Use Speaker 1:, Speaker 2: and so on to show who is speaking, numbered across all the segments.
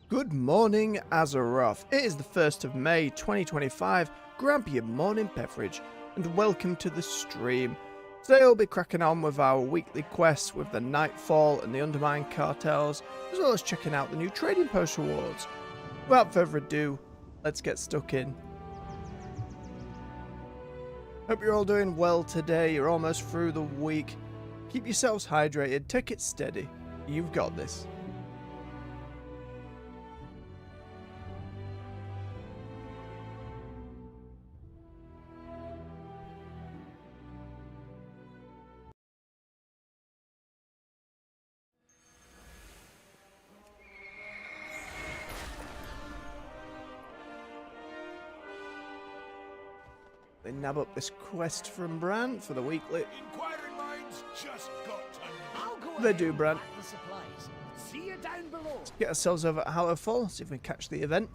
Speaker 1: Good morning, Azeroth. It is the 1st of May 2025. Grab your morning beverage and welcome to the stream. Today I'll be cracking on with our weekly quests with the Nightfall and the Undermine cartels, as well as checking out the new trading post rewards. Without further ado, let's get stuck in. Hope you're all doing well today. You're almost through the week. Keep yourselves hydrated, take it steady. You've got this. They nab up this quest from Bran for the weekly.
Speaker 2: Inquiring minds just got to
Speaker 1: They do, Bran.
Speaker 2: the supplies. See you down below.
Speaker 1: Let's get ourselves over at Nightfall, see if we can catch the event.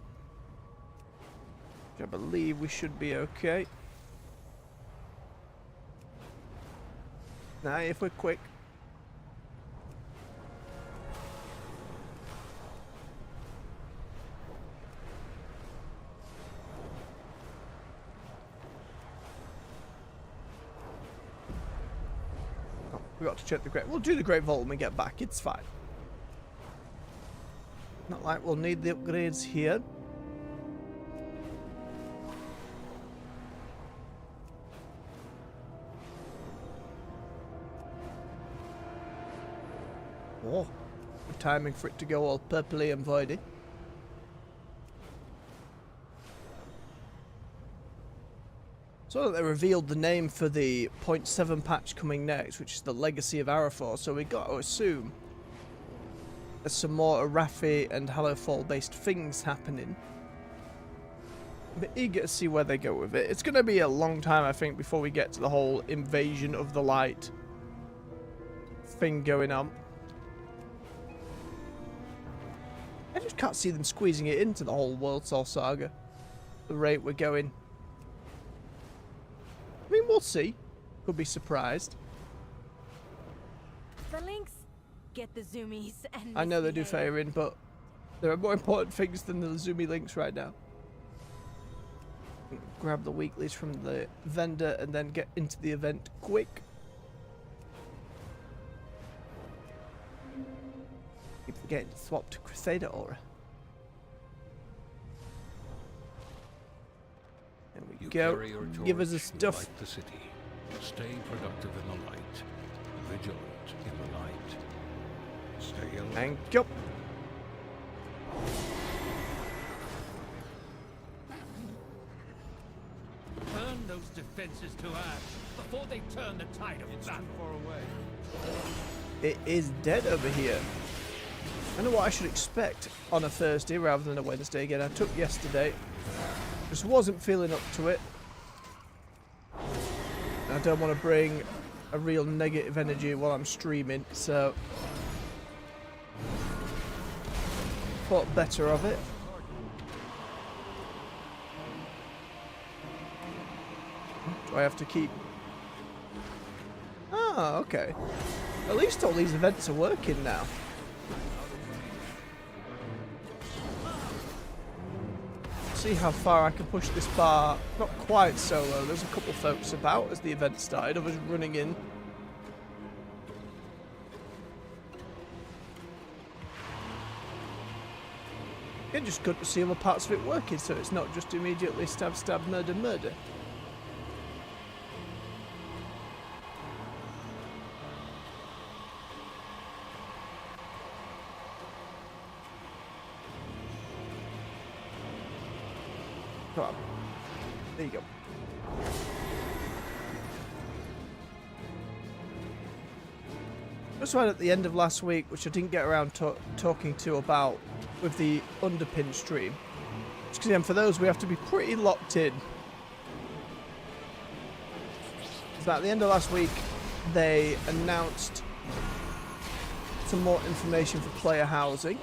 Speaker 1: Which I believe we should be okay. Now, if we're quick. We got to check the Great. We'll do the Great Vault when we get back. It's fine. Not like we'll need the upgrades here. Oh, good timing for it to go all purpley and voidy. So they revealed the name for the 0.7 patch coming next, which is the Legacy of Arathi, so we got to assume there's some more Arathi and Nightfall based things happening. I'm eager to see where they go with it. It's going to be a long time, I think, before we get to the whole Invasion of the Light thing going on. I just can't see them squeezing it into the whole World Soul Saga, the rate we're going. I mean, we'll see. Could be surprised.
Speaker 3: The links, get the zoomies and
Speaker 1: I know they do fire in, but there are more important things than the zoomy links right now. Grab the weeklies from the vendor and then get into the event quick. Keep forgetting to swap to Crusader Aura. There we go. Give us the stuff.
Speaker 4: Light the city. Stay productive in the light. Vigilant in the light. Stay alert.
Speaker 1: Thank you.
Speaker 5: Burn those defenses to ash before they turn the tide of battle.
Speaker 2: Far away.
Speaker 1: It is dead over here. I know what I should expect on a Thursday rather than a Wednesday again. I took yesterday. Just wasn't feeling up to it. I don't want to bring a real negative energy while I'm streaming, so thought better of it. Do I have to keep... Ah, okay. At least all these events are working now. See how far I can push this bar. Not quite solo. There's a couple folks about as the event started. Others running in. It's just good to see other parts of it working, so it's not just immediately stab, stab, murder, murder. Come on. There you go. Just right at the end of last week, which I didn't get around talking to about with the Underpin stream. Because again, for those, we have to be pretty locked in. So at the end of last week, they announced some more information for player housing,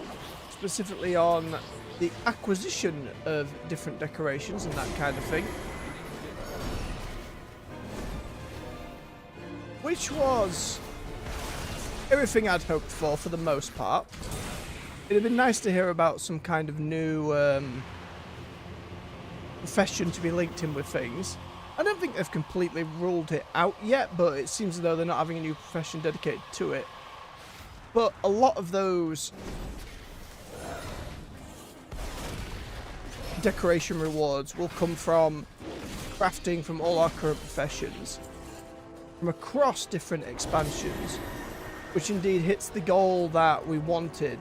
Speaker 1: specifically on the acquisition of different decorations and that kind of thing, which was everything I'd hoped for the most part. It'd been nice to hear about some kind of new profession to be linked in with things. I don't think they've completely ruled it out yet, but it seems as though they're not having a new profession dedicated to it. But a lot of those decoration rewards will come from crafting from all our current professions, from across different expansions, which indeed hits the goal that we wanted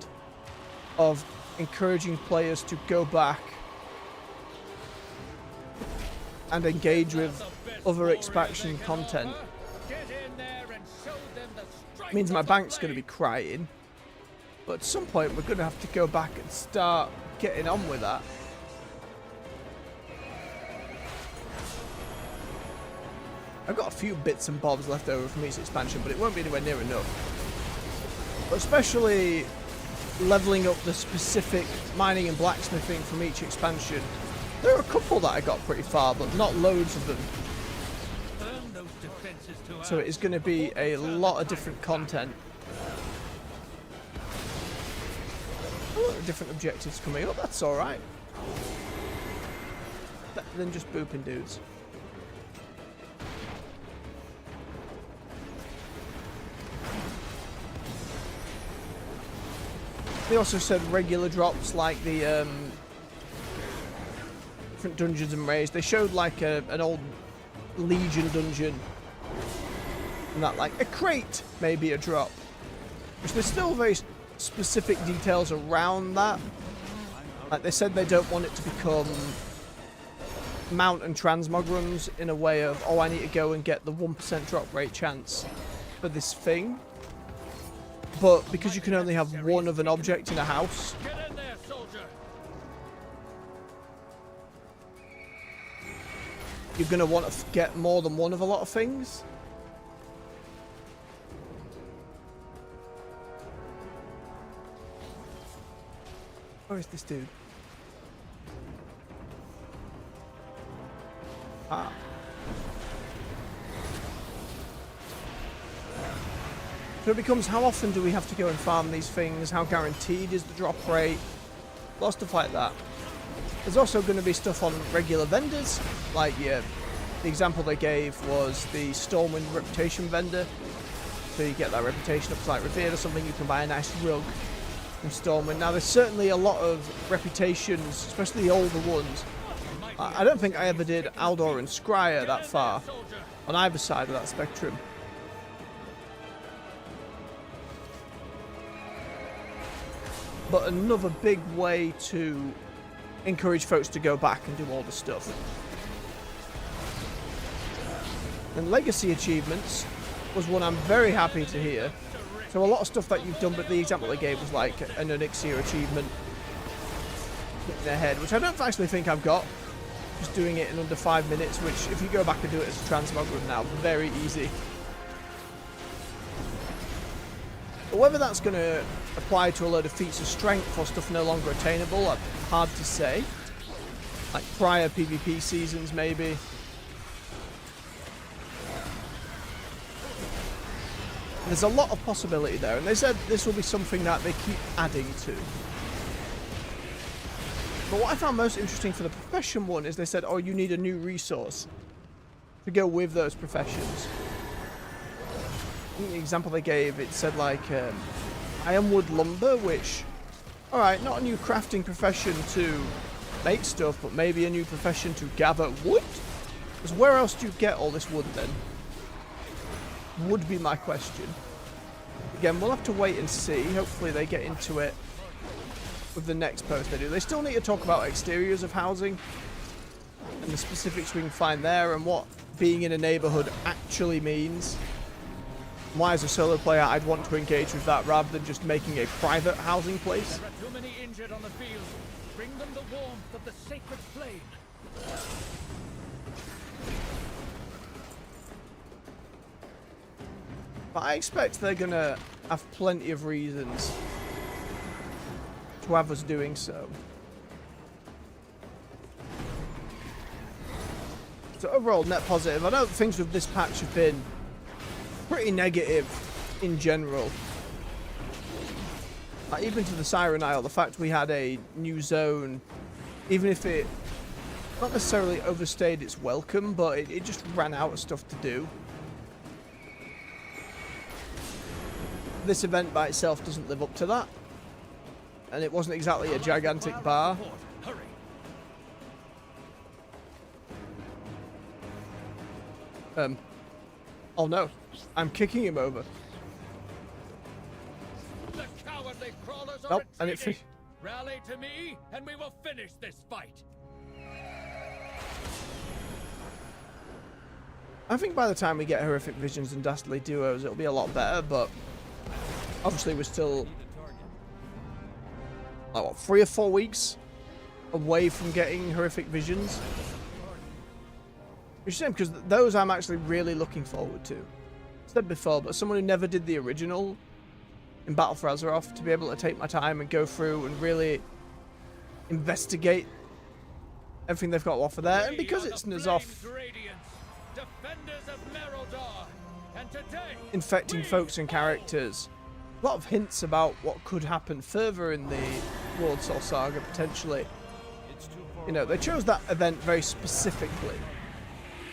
Speaker 1: of encouraging players to go back and engage with other expansion content. It means my bank's going to be crying, but at some point we're going to have to go back and start getting on with that. I've got a few bits and bobs left over from each expansion, but it won't be anywhere near enough. But especially leveling up the specific mining and blacksmithing from each expansion. There are a couple that I got pretty far, but not loads of them. So it is going to be a lot of different content. A lot of different objectives coming up, that's alright. Better than just booping dudes. They also said regular drops like the different dungeons and raids. They showed like an old Legion dungeon, and that like a crate may be a drop. Which there's still very specific details around that. Like they said they don't want it to become mount and transmog runs in a way of, oh, I need to go and get the 1% drop rate chance for this thing. But because you can only have one of an object in a house,
Speaker 5: Get in there, soldier.
Speaker 1: you're going to want to get more than one of a lot of things. Where is this dude? Ah. So it becomes, how often do we have to go and farm these things? How guaranteed is the drop rate? A lot of stuff like that. There's also going to be stuff on regular vendors. Like, yeah, the example they gave was the Stormwind reputation vendor. So you get that reputation up to like Revered or something, you can buy a nice rug from Stormwind. Now there's certainly a lot of reputations, especially the older ones. I don't think I ever did Aldor and Scryer that far on either side of that spectrum. But another big way to encourage folks to go back and do all the stuff. And legacy achievements was one I'm very happy to hear. So a lot of stuff that you've done, but the example I gave was like an Elixir achievement in their head, which I don't actually think I've got. Just doing it in under 5 minutes, which if you go back and do it as a transmog room now, very easy. But whether that's going to apply to a load of feats of strength or stuff no longer attainable, hard to say. Like prior PvP seasons, maybe. There's a lot of possibility there, and they said this will be something that they keep adding to. But what I found most interesting for the profession one is they said, oh, you need a new resource to go with those professions. The example they gave, it said like ironwood lumber, which, alright, not a new crafting profession to make stuff, but maybe a new profession to gather wood? Because where else do you get all this wood then? Would be my question. Again, we'll have to wait and see. Hopefully they get into it with the next post they do. They still need to talk about exteriors of housing and the specifics we can find there and what being in a neighborhood actually means. Why, as a solo player, I'd want to engage with that rather than just making a private housing place.
Speaker 5: There are too many injured on the field. Bring them the warmth of the sacred flame.
Speaker 1: But I expect they're gonna have plenty of reasons to have us doing so. So overall, net positive. I know things with this patch have been pretty negative in general. Even to the Siren Isle, the fact we had a new zone, even if it not necessarily overstayed its welcome, but it just ran out of stuff to do. This event by itself doesn't live up to that. And it wasn't exactly a gigantic bar.
Speaker 5: Hurry.
Speaker 1: Oh no, I'm kicking him over.
Speaker 5: The cowardly crawlers are
Speaker 1: Nope, and
Speaker 5: retreating.
Speaker 1: it
Speaker 5: Rally to me, and we will finish this fight.
Speaker 1: I think by the time we get Horrific Visions and Dastardly Duos, it'll be a lot better, but obviously we're still, like, what, 3 or 4 weeks away from getting Horrific Visions. Which is a shame, because those I'm actually really looking forward to. I said before, but someone who never did the original in Battle for Azeroth, to be able to take my time and go through and really investigate everything they've got to offer there. And because it's N'Zoth infecting folks and characters, a lot of hints about what could happen further in the World Soul Saga, potentially. You know, they chose that event very specifically.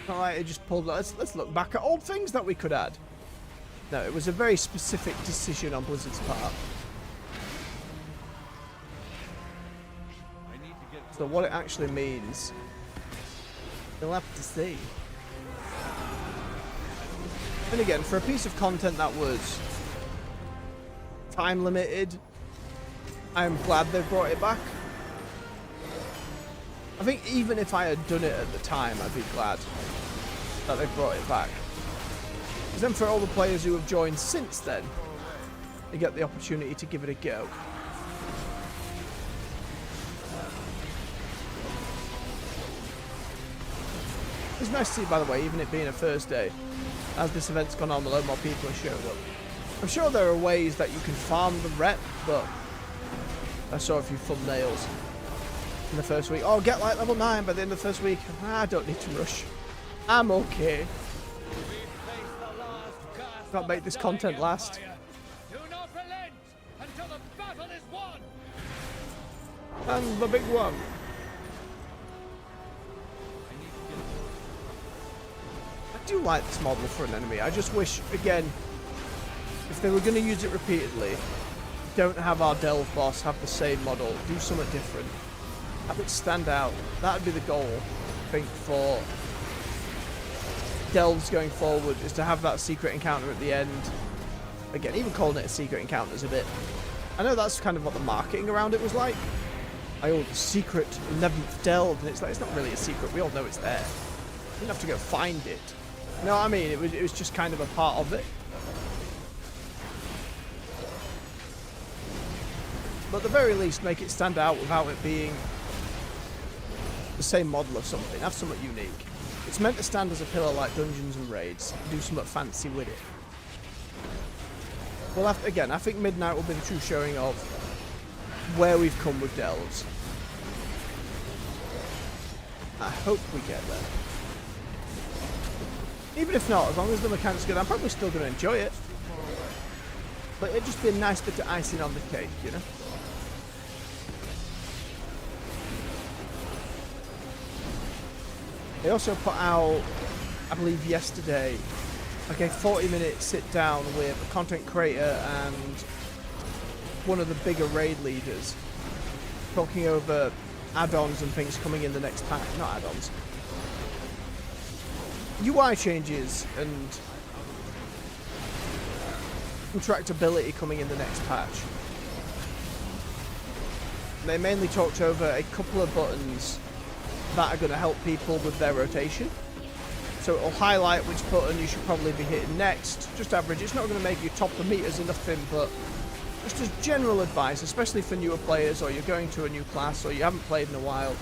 Speaker 1: Not like they just pulled, let's look back at old things that we could add. No, it was a very specific decision on Blizzard's part. So what it actually means, you'll have to see. And again, for a piece of content that was time limited, I'm glad they brought it back. I think even if I had done it at the time, I'd be glad that they brought it back. Because then for all the players who have joined since then, they get the opportunity to give it a go. It's nice to see, by the way, even it being a Thursday, as this event's gone on, a lot more people have showed up. I'm sure there are ways that you can farm the rep, but I saw a few thumbnails in the first week. Oh, get like level 9 by the end of the first week. I don't need to rush. I'm okay. Can't make this content last.
Speaker 5: Do not relent until the battle is won.
Speaker 1: And the big one. I do like this model for an enemy. I just wish, again, if they were going to use it repeatedly, don't have our Delve boss have the same model. Do something different. Have it stand out. That would be the goal, I think, for Delves going forward, is to have that secret encounter at the end. Again, even calling it a secret encounter is a bit... I know that's kind of what the marketing around it was like. The secret 11th Delve, and it's like, it's not really a secret. We all know it's there. You don't have to go find it. You know what I mean? It was just kind of a part of it. But at the very least, make it stand out without it being the same model of something. Have something unique. It's meant to stand as a pillar like Dungeons and Raids. Do something fancy with it. Well, again, I think Midnight will be the true showing of where we've come with Delves. I hope we get there. Even if not, as long as the mechanics are good, I'm probably still going to enjoy it. But it'd just be a nice bit of icing on the cake, you know? They also put out, I believe yesterday, like a 40-minute sit-down with a content creator and one of the bigger raid leaders, talking over add-ons and things coming in the next patch. Not add-ons. UI changes and interactability coming in the next patch. They mainly talked over a couple of buttons that are going to help people with their rotation. So it'll highlight which button you should probably be hitting next. Just average. It's not going to make you top the meters or nothing, but just as general advice, especially for newer players, or you're going to a new class, or you haven't played in a while.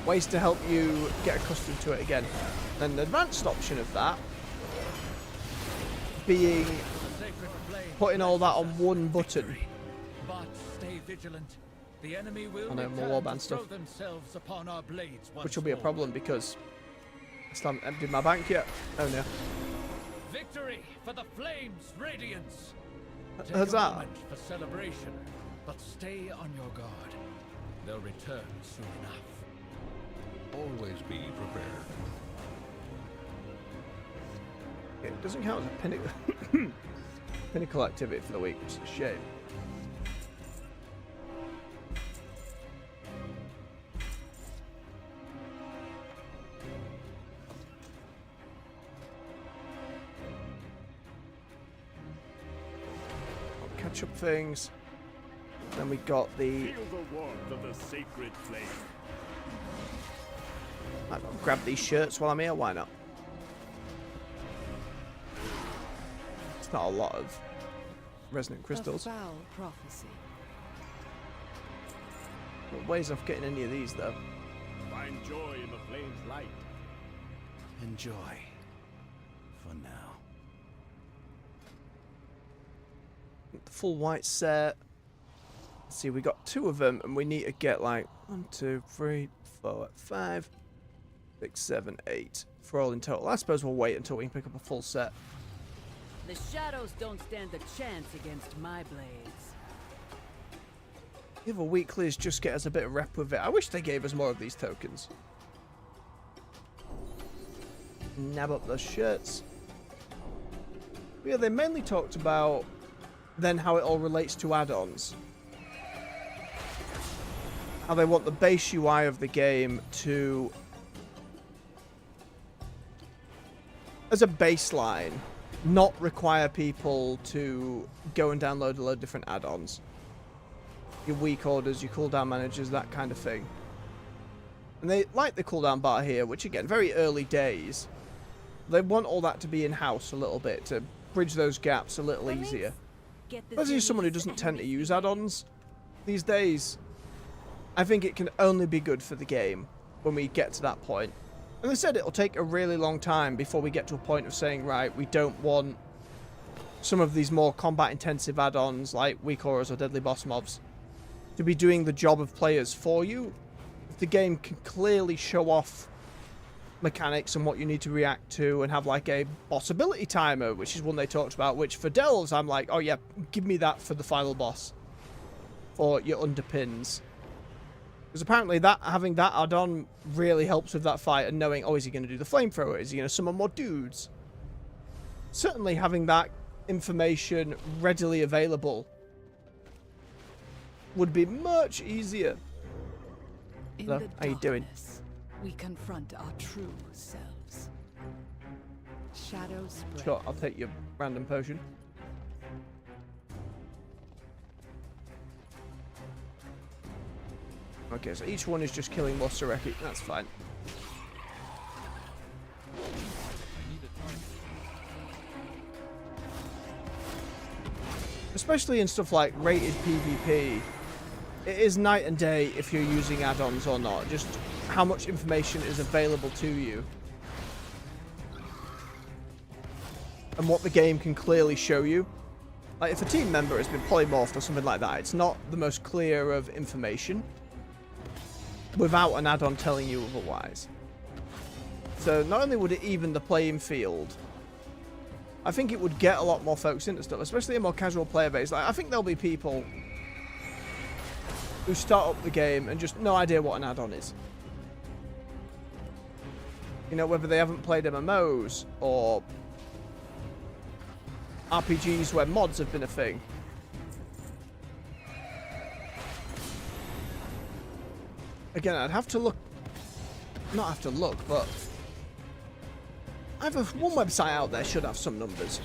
Speaker 1: Ways to help you get accustomed to it again. And an advanced option of that being putting all that on one button.
Speaker 5: But stay vigilant. The enemy will
Speaker 1: I know, more
Speaker 5: return
Speaker 1: warband
Speaker 5: to
Speaker 1: stuff.
Speaker 5: throw themselves upon our blades once
Speaker 1: Which will be a
Speaker 5: more.
Speaker 1: problem because I still haven't emptied my bank yet. Oh no.
Speaker 5: Victory for the flames' radiance. Take
Speaker 1: Huzzah.
Speaker 5: a moment for celebration. But stay on your guard. They'll return soon enough.
Speaker 4: Always be prepared.
Speaker 1: It doesn't count as a pinnacle activity for the week, which is a shame. Catch up things. Then we got the.
Speaker 2: Feel the warmth of the sacred flame.
Speaker 1: I'll grab these shirts while I'm here. Why not? It's not a lot of resonant crystals.
Speaker 6: A foul prophecy.
Speaker 1: But ways off getting any of these though.
Speaker 2: Find joy in the flame's light.
Speaker 7: Enjoy. For now.
Speaker 1: The full white set. Let's see, we got 2 of them, and we need to get like 1, 2, 3, 4, 5, 6, 7, 8 for all in total. I suppose we'll wait until we can pick up a full set.
Speaker 6: The shadows don't stand a chance against my blades.
Speaker 1: The other weeklies just get us a bit of rep with it. I wish they gave us more of these tokens. Nab up those shirts. But yeah, they mainly talked about then how it all relates to add-ons. How they want the base UI of the game to, as a baseline, not require people to go and download a load of different add-ons. Your week orders, your cooldown managers, that kind of thing. And they like the cooldown bar here, which again, very early days. They want all that to be in-house a little bit, to bridge those gaps a little easier. As you're someone who doesn't tend to use add-ons these days, I think it can only be good for the game when we get to that point. And they said it'll take a really long time before we get to a point of saying, right, we don't want some of these more combat-intensive add-ons like weak auras or deadly boss mobs to be doing the job of players for you. If the game can clearly show off mechanics and what you need to react to and have like a boss ability timer, which is one they talked about, which for delves I'm like, oh yeah, give me that for the final boss for your underpins, because apparently that having that add-on really helps with that fight and knowing, oh, is he going to do the flamethrower, is he going to summon more dudes? Certainly having that information readily available would be much easier.
Speaker 6: In
Speaker 1: So, how you doing?
Speaker 6: We confront our true selves. Shadows spread.
Speaker 1: Sure, I'll take your random potion. Okay, so each one is just killing more Sareki. That's fine. Especially in stuff like rated PvP, it is night and day if you're using add-ons or not. Just how much information is available to you. And what the game can clearly show you. Like, if a team member has been polymorphed or something like that, it's not the most clear of information without an add-on telling you otherwise. So not only would it even the playing field, I think it would get a lot more folks into stuff, especially a more casual player base. Like, I think there'll be people who start up the game and just no idea what an add-on is. You know, whether they haven't played MMOs or RPGs where mods have been a thing. Again, I'd have to look, not have to look, but I have one website out there should have some numbers.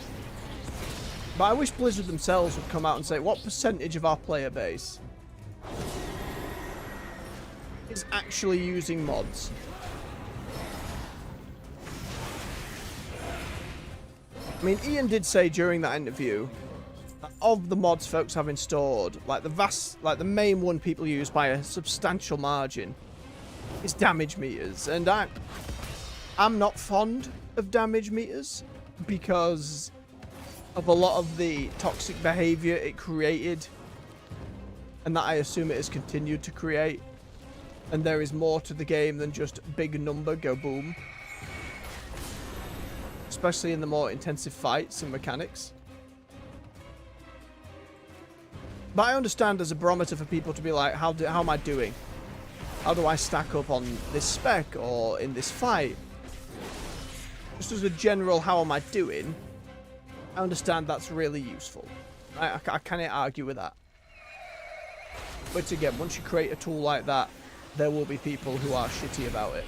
Speaker 1: But I wish Blizzard themselves would come out and say what percentage of our player base is actually using mods. I mean, Ian did say during that interview that of the mods folks have installed, like the main one people use by a substantial margin is damage meters, and I'm not fond of damage meters because of a lot of the toxic behavior it created, and that I assume it has continued to create. And there is more to the game than just big number go boom. Especially in the more intensive fights and mechanics. But I understand as a barometer for people to be like, how am I doing? How do I stack up on this spec or in this fight? Just as a general, how am I doing? I understand that's really useful. I can't argue with that. But again, once you create a tool like that, there will be people who are shitty about it.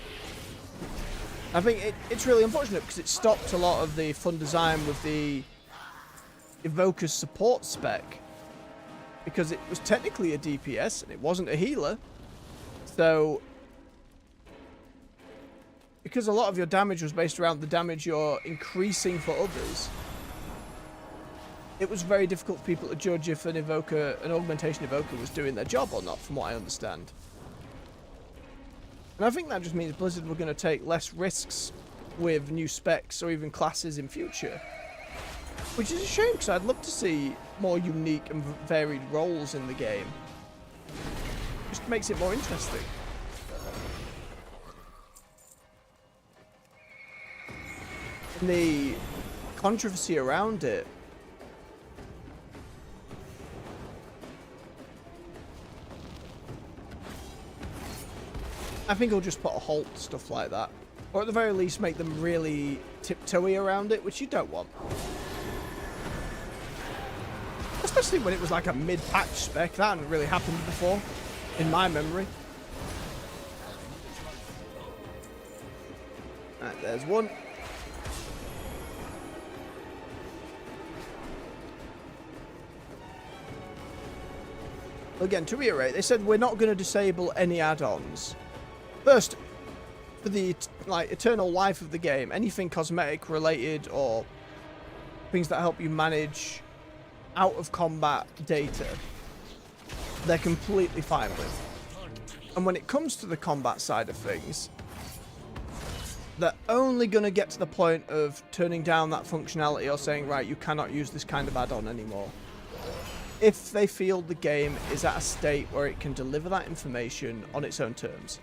Speaker 1: I think it's really unfortunate because it stopped a lot of the fun design with the Evoker's support spec. Because it was technically a DPS and it wasn't a healer. So, because a lot of your damage was based around the damage you're increasing for others, it was very difficult for people to judge if an augmentation evoker was doing their job or not, from what I understand. And I think that just means Blizzard were going to take less risks with new specs or even classes in future. Which is a shame, because I'd love to see more unique and varied roles in the game. Just makes it more interesting. And the controversy around it. I think I'll just put a halt to stuff like that. Or at the very least make them really tiptoey around it, which you don't want. Especially when it was like a mid-patch spec. That hadn't really happened before, in my memory. Alright, there's one. Again, to reiterate, they said we're not going to disable any add-ons. First, for the eternal life of the game, anything cosmetic related or things that help you manage out of combat data, they're completely fine with. And when it comes to the combat side of things, they're only going to get to the point of turning down that functionality or saying, right, you cannot use this kind of add-on anymore, if they feel the game is at a state where it can deliver that information on its own terms.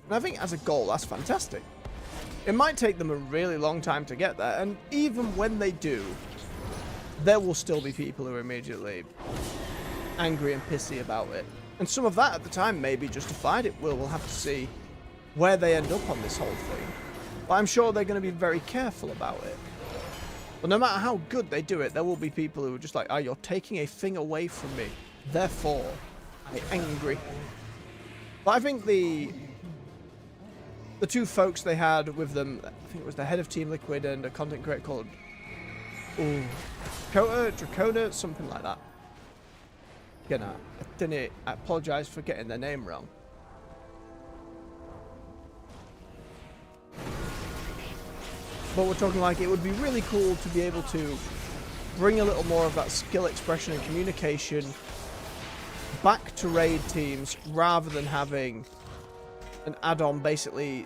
Speaker 1: And I think as a goal, that's fantastic. It might take them a really long time to get there, and even when they do, there will still be people who are immediately angry and pissy about it. And some of that at the time may be justified. We'll have to see where they end up on this whole thing. But I'm sure they're going to be very careful about it. But no matter how good they do it, there will be people who are just like, oh, you're taking a thing away from me. Therefore, I'm angry. But I think the two folks they had with them, I think it was the head of Team Liquid and a content creator called Dracona, something like that. Again, I apologise for getting their name wrong. But we're talking like it would be really cool to be able to bring a little more of that skill expression and communication back to raid teams rather than having an add-on basically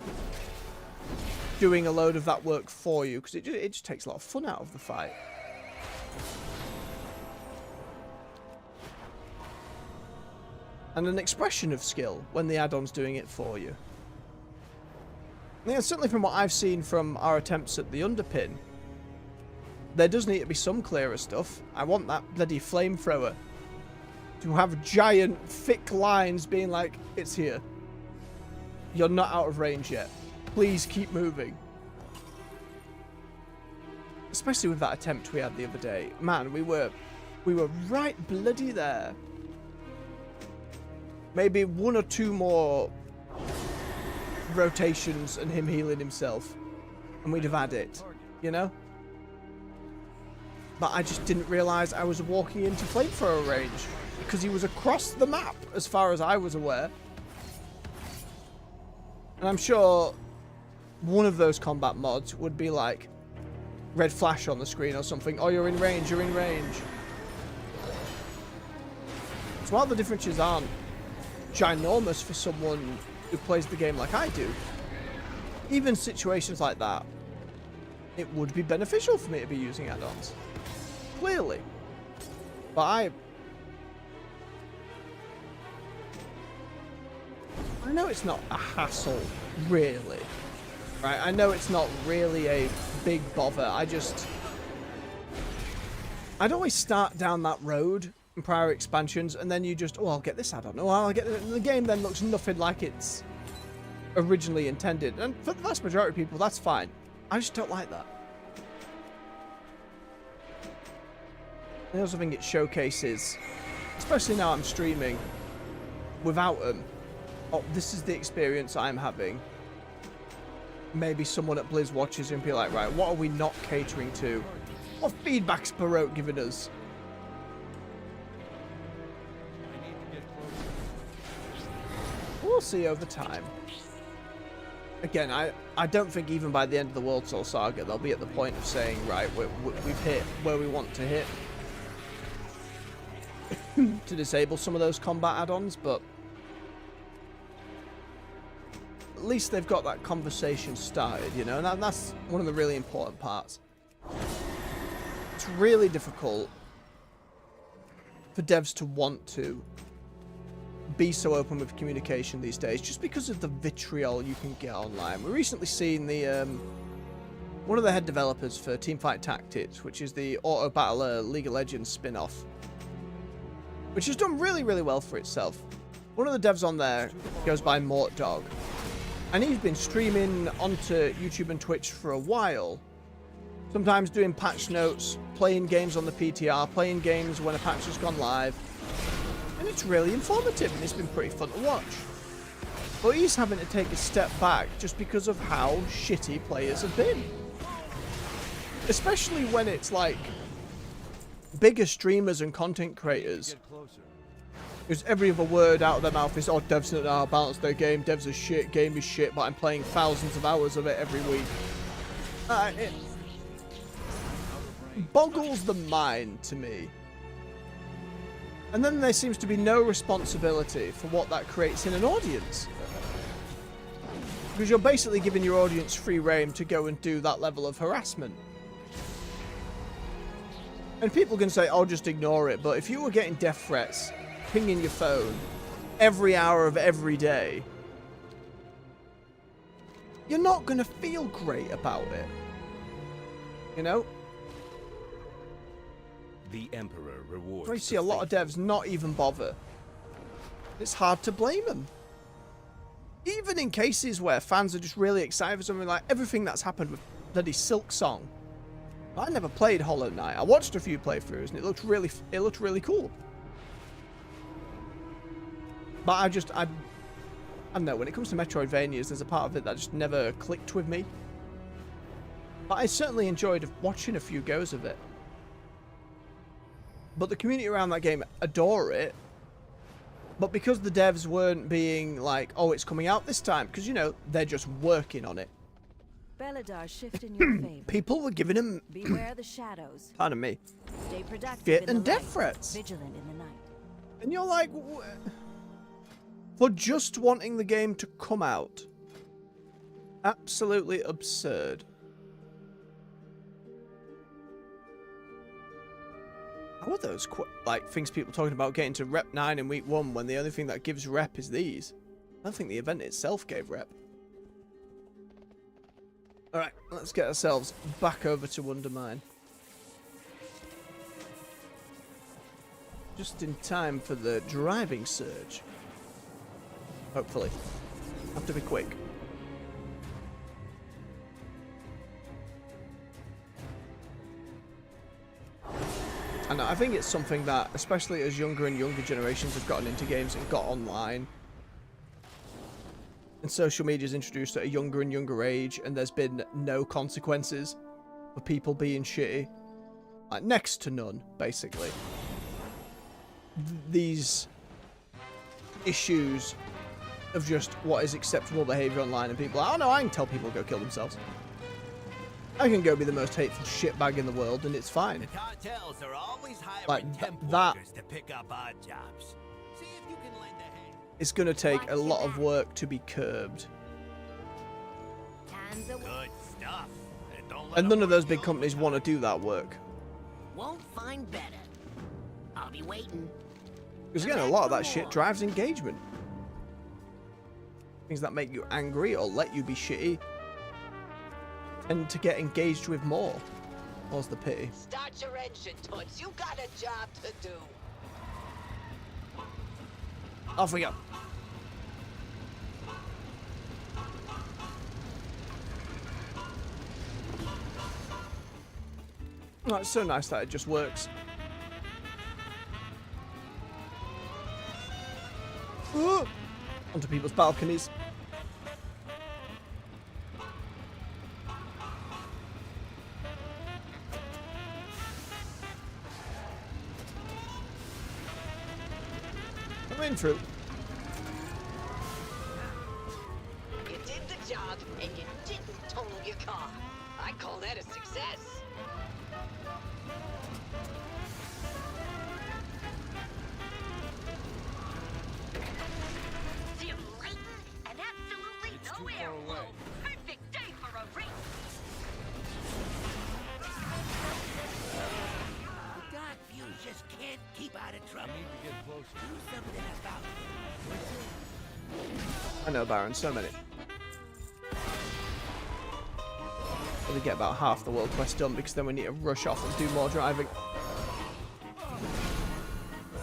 Speaker 1: doing a load of that work for you, because it just takes a lot of fun out of the fight. And an expression of skill when the add-on's doing it for you. Yeah, certainly from what I've seen from our attempts at the Underpin, there does need to be some clearer stuff. I want that bloody flamethrower to have giant, thick lines being like, it's here. You're not out of range yet. Please keep moving. Especially with that attempt we had the other day. Man, we were right bloody there. Maybe one or two more rotations and him healing himself, and we'd have had it, you know? But I just didn't realise I was walking into flamethrower range, because he was across the map, as far as I was aware. And I'm sure one of those combat mods would be like, red flash on the screen or something. Oh, you're in range, you're in range. So while the differences aren't ginormous for someone who plays the game like I do, even situations like that, it would be beneficial for me to be using add-ons. Clearly. But I know it's not a hassle, really. Right? I know it's not really a big bother. I just... I'd always start down that road in prior expansions, and then you just, oh, I'll get this add-on. Oh, I'll get it. And the game then looks nothing like it's originally intended. And for the vast majority of people, that's fine. I just don't like that. I also think it showcases, especially now I'm streaming without them. Oh, this is the experience I'm having. Maybe someone at Blizz watches and be like, right, what are we not catering to? What feedback's Baroque giving us? We'll see over time. Again, I don't think even by the end of the World Soul Saga they'll be at the point of saying, right, we've hit where we want to hit to disable some of those combat add-ons, but at least they've got that conversation started, you know, and that's one of the really important parts. It's really difficult for devs to want to be so open with communication these days, just because of the vitriol you can get online. We recently seen the one of the head developers for Teamfight Tactics, which is the auto battler League of Legends spin-off, which has done really, really well for itself. One of the devs on there goes by Mort Dog, and he's been streaming onto YouTube and Twitch for a while, sometimes doing patch notes, playing games on the PTR, playing games when a patch has gone live. And it's really informative, and it's been pretty fun to watch. But he's having to take a step back just because of how shitty players have been. Especially when it's like bigger streamers and content creators, because every other word out of their mouth is, oh, devs don't know how to balance their game, devs are shit, game is shit, but I'm playing thousands of hours of it every week. It boggles the mind to me. And then there seems to be no responsibility for what that creates in an audience. Because you're basically giving your audience free rein to go and do that level of harassment. And people can say, oh, just ignore it. But if you were getting death threats, pinging your phone every hour of every day, you're not going to feel great about it. You know?
Speaker 8: The Emperor rewards.
Speaker 1: I see a lot of devs not even bother. It's hard to blame them. Even in cases where fans are just really excited for something, like everything that's happened with bloody Silk Song. I never played Hollow Knight. I watched a few playthroughs and it looked really cool. But I don't know, when it comes to Metroidvanias, there's a part of it that just never clicked with me. But I certainly enjoyed watching a few goes of it. But the community around that game adore it. But because the devs weren't being like, oh, it's coming out this time, because, you know, they're just working on it.
Speaker 6: Beladar shift in your favor.
Speaker 1: People were giving them,
Speaker 6: Beware the shadows.
Speaker 1: pardon me,
Speaker 6: Stay productive
Speaker 1: shit
Speaker 6: in
Speaker 1: and
Speaker 6: the
Speaker 1: death
Speaker 6: light,
Speaker 1: threats.
Speaker 6: vigilant in the night.
Speaker 1: And you're like, for just wanting the game to come out. Absolutely absurd. How are those like things people talking about getting to rep 9 in week 1 when the only thing that gives rep is these? I don't think the event itself gave rep. Alright, let's get ourselves back over to Undermine. Just in time for the driving surge. Hopefully. Have to be quick. And I think it's something that, especially as younger and younger generations have gotten into games and got online, and social media is introduced at a younger and younger age, and there's been no consequences for people being shitty. Like, next to none, basically. These issues of just what is acceptable behavior online, and people are like, oh no, I can tell people to go kill themselves. I can go be the most hateful shitbag in the world, and it's fine.
Speaker 9: The cartels are always hiring
Speaker 1: Like,
Speaker 9: temp
Speaker 1: that
Speaker 9: workers to pick up odd jobs. See if you can lend a hand.
Speaker 1: it's going to take a lot of work to be curbed.
Speaker 9: Good stuff. Don't let
Speaker 1: And none
Speaker 9: them
Speaker 1: of those
Speaker 9: work
Speaker 1: big
Speaker 9: you
Speaker 1: companies want to do that work.
Speaker 10: Won't find better. I'll be waiting.
Speaker 1: Because again, a lot of that shit drives engagement. Things that make you angry or let you be shitty tend to get engaged with more. What's the pity?
Speaker 10: Start your engine, Toots. You got a job to do.
Speaker 1: Off we go. Oh, it's so nice that it just works. Ooh! Onto people's balconies. I'm in through.
Speaker 10: You did the job, and you didn't total your car. I call that a success. And absolutely no airflow. Perfect day for a race.
Speaker 9: The dark views just can't keep out of trouble.
Speaker 5: Need to get closer.
Speaker 9: Do something about it.
Speaker 1: I know, Baron, so many. We get about half the world quest done because then we need to rush off and do more driving.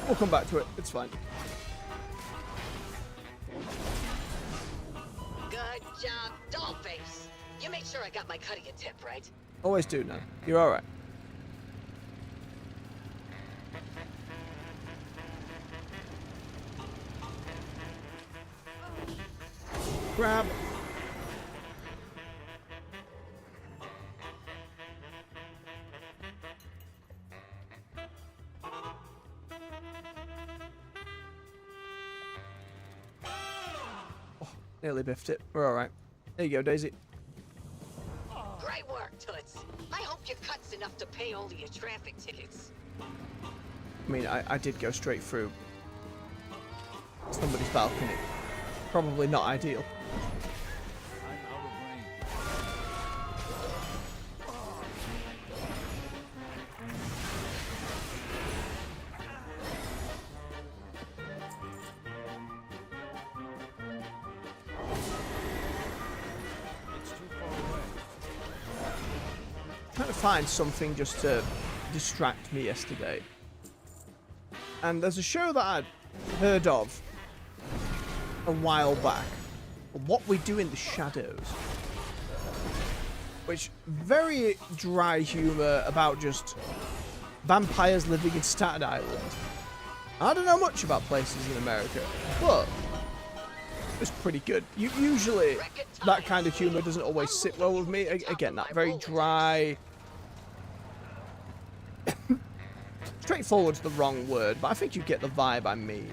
Speaker 1: We'll come back to it, it's fine.
Speaker 10: Good job, Dollface. You made sure I got my cut of your tip, right?
Speaker 1: Always do now. You're alright. Grab. Oh, nearly biffed it. We're alright. There you go, Daisy.
Speaker 10: Great work, Toots. I hope your cut's enough to pay all of your traffic tickets.
Speaker 1: I mean, I did go straight through somebody's balcony. Probably not ideal.
Speaker 5: I'm out of range.
Speaker 7: It's too far away.
Speaker 1: Trying to find something just to distract me yesterday. And there's a show that I'd heard of a while back. What We Do in the Shadows. Which, very dry humour about just vampires living in Staten Island. I don't know much about places in America, but it's pretty good. Usually, that kind of humour doesn't always sit well with me. Again, that very dry... Straightforward's the wrong word, but I think you get the vibe I mean.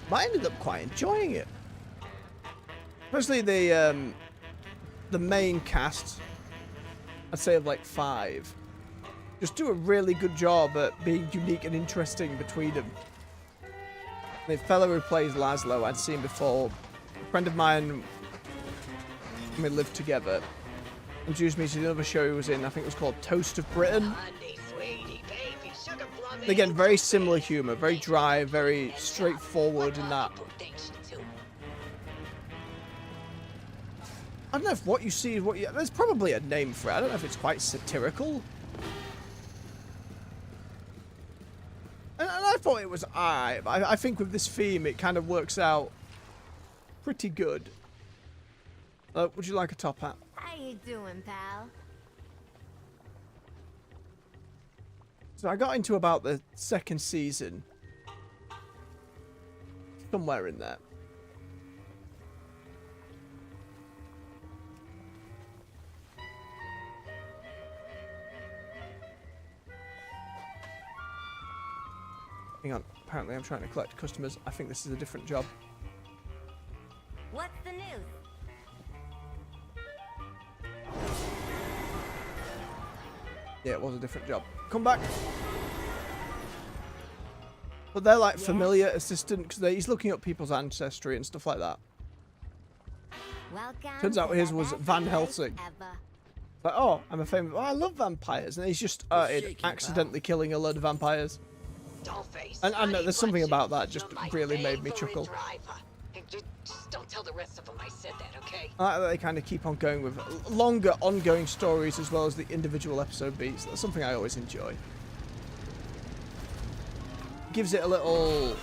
Speaker 1: But I ended up quite enjoying it. Especially the main cast, I'd say of like 5, just do a really good job at being unique and interesting between them. The fellow who plays Laszlo I'd seen before, a friend of mine, we lived together, introduced me to another show he was in, I think it was called Toast of Britain.
Speaker 10: Honey, sweetie, baby, sugar plum.
Speaker 1: Again, very similar humour, very dry, very straightforward in that. I don't know if what you see is what you... There's probably a name for it. I don't know if it's quite satirical. And I thought it was alright, but I think with this theme it kind of works out pretty good. Would you like a top hat?
Speaker 3: How you doing, pal?
Speaker 1: So I got into about the 2nd season. Somewhere in there. Hang on, apparently I'm trying to collect customers. I think this is a different job.
Speaker 3: What's the news?
Speaker 1: Yeah, it was a different job. Come back. But they're like familiar assistant because he's looking up people's ancestry and stuff like that.
Speaker 3: Welcome.
Speaker 1: Turns out
Speaker 3: to
Speaker 1: his
Speaker 3: the
Speaker 1: was
Speaker 3: best
Speaker 1: Van
Speaker 3: place
Speaker 1: Helsing.
Speaker 3: ever.
Speaker 1: Like, oh, I'm a famous... Oh, I love vampires. And he's just accidentally killing a load of vampires.
Speaker 10: Dollface.
Speaker 1: And there's something about that just really made me chuckle.
Speaker 10: And Just don't tell the rest of them I said that, okay?
Speaker 1: I like that they kind of keep on going with longer ongoing stories as well as the individual episode beats. That's something I always enjoy. Gives it a little...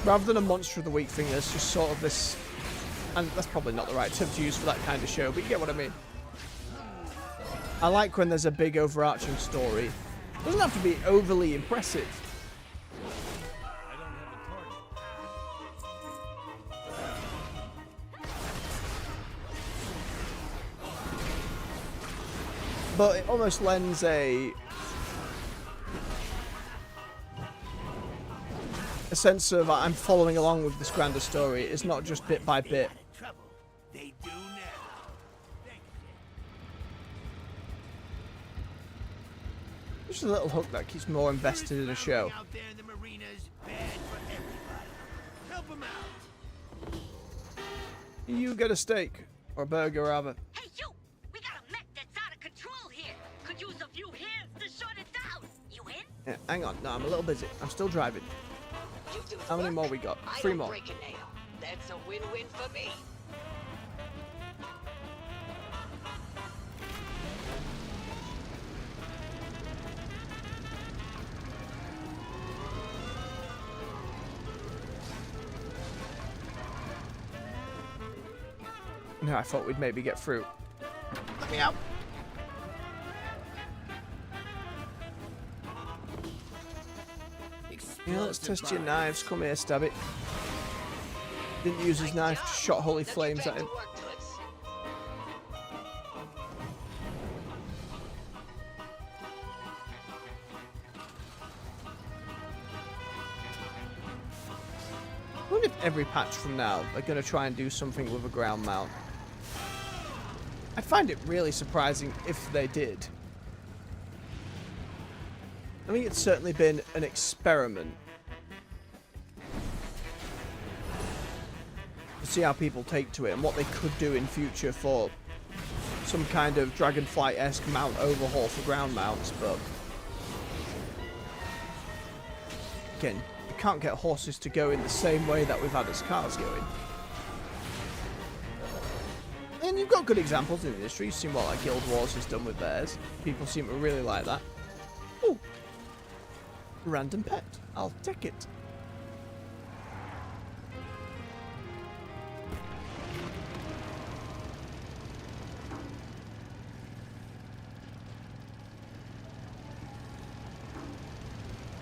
Speaker 1: Rather than a Monster of the Week thing, there's just sort of this... And that's probably not the right term to use for that kind of show, but you get what I mean. I like when there's a big overarching story. It doesn't have to be overly impressive.
Speaker 7: I don't have a target.
Speaker 1: But it almost lends a sense of I'm following along with this grander story. It's not just bit by bit.
Speaker 9: Trouble. They do now.
Speaker 1: Just a little hook that keeps me more invested in a show.
Speaker 9: Out there in the marinas, bad for everybody. Help 'em out.
Speaker 1: You get a steak. Or a burger, rather.
Speaker 10: Hey, you! We got a mech that's out of control here. Could use a few hands to shut it down. You in?
Speaker 1: Yeah, hang on. No, I'm a little busy. I'm still driving.
Speaker 10: You do the
Speaker 1: How many
Speaker 10: work.
Speaker 1: more we got?
Speaker 10: I
Speaker 1: 3
Speaker 10: don't
Speaker 1: more.
Speaker 10: break a nail. That's a win-win for me.
Speaker 1: No, I thought we'd maybe get through. Let me out. Yeah, let's test your knives. Come here, stab it. Didn't use his knife, just shot holy flames at him. I wonder if every patch from now they're going to try and do something with a ground mount. I'd find it really surprising if they did. I think it's certainly been an experiment to see how people take to it and what they could do in future for some kind of Dragonflight-esque mount overhaul for ground mounts, but again, you can't get horses to go in the same way that we've had as cars going. And you've got good examples in the industry. You've seen what like Guild Wars has done with theirs. People seem to really like that. Ooh. Random pet. I'll take it.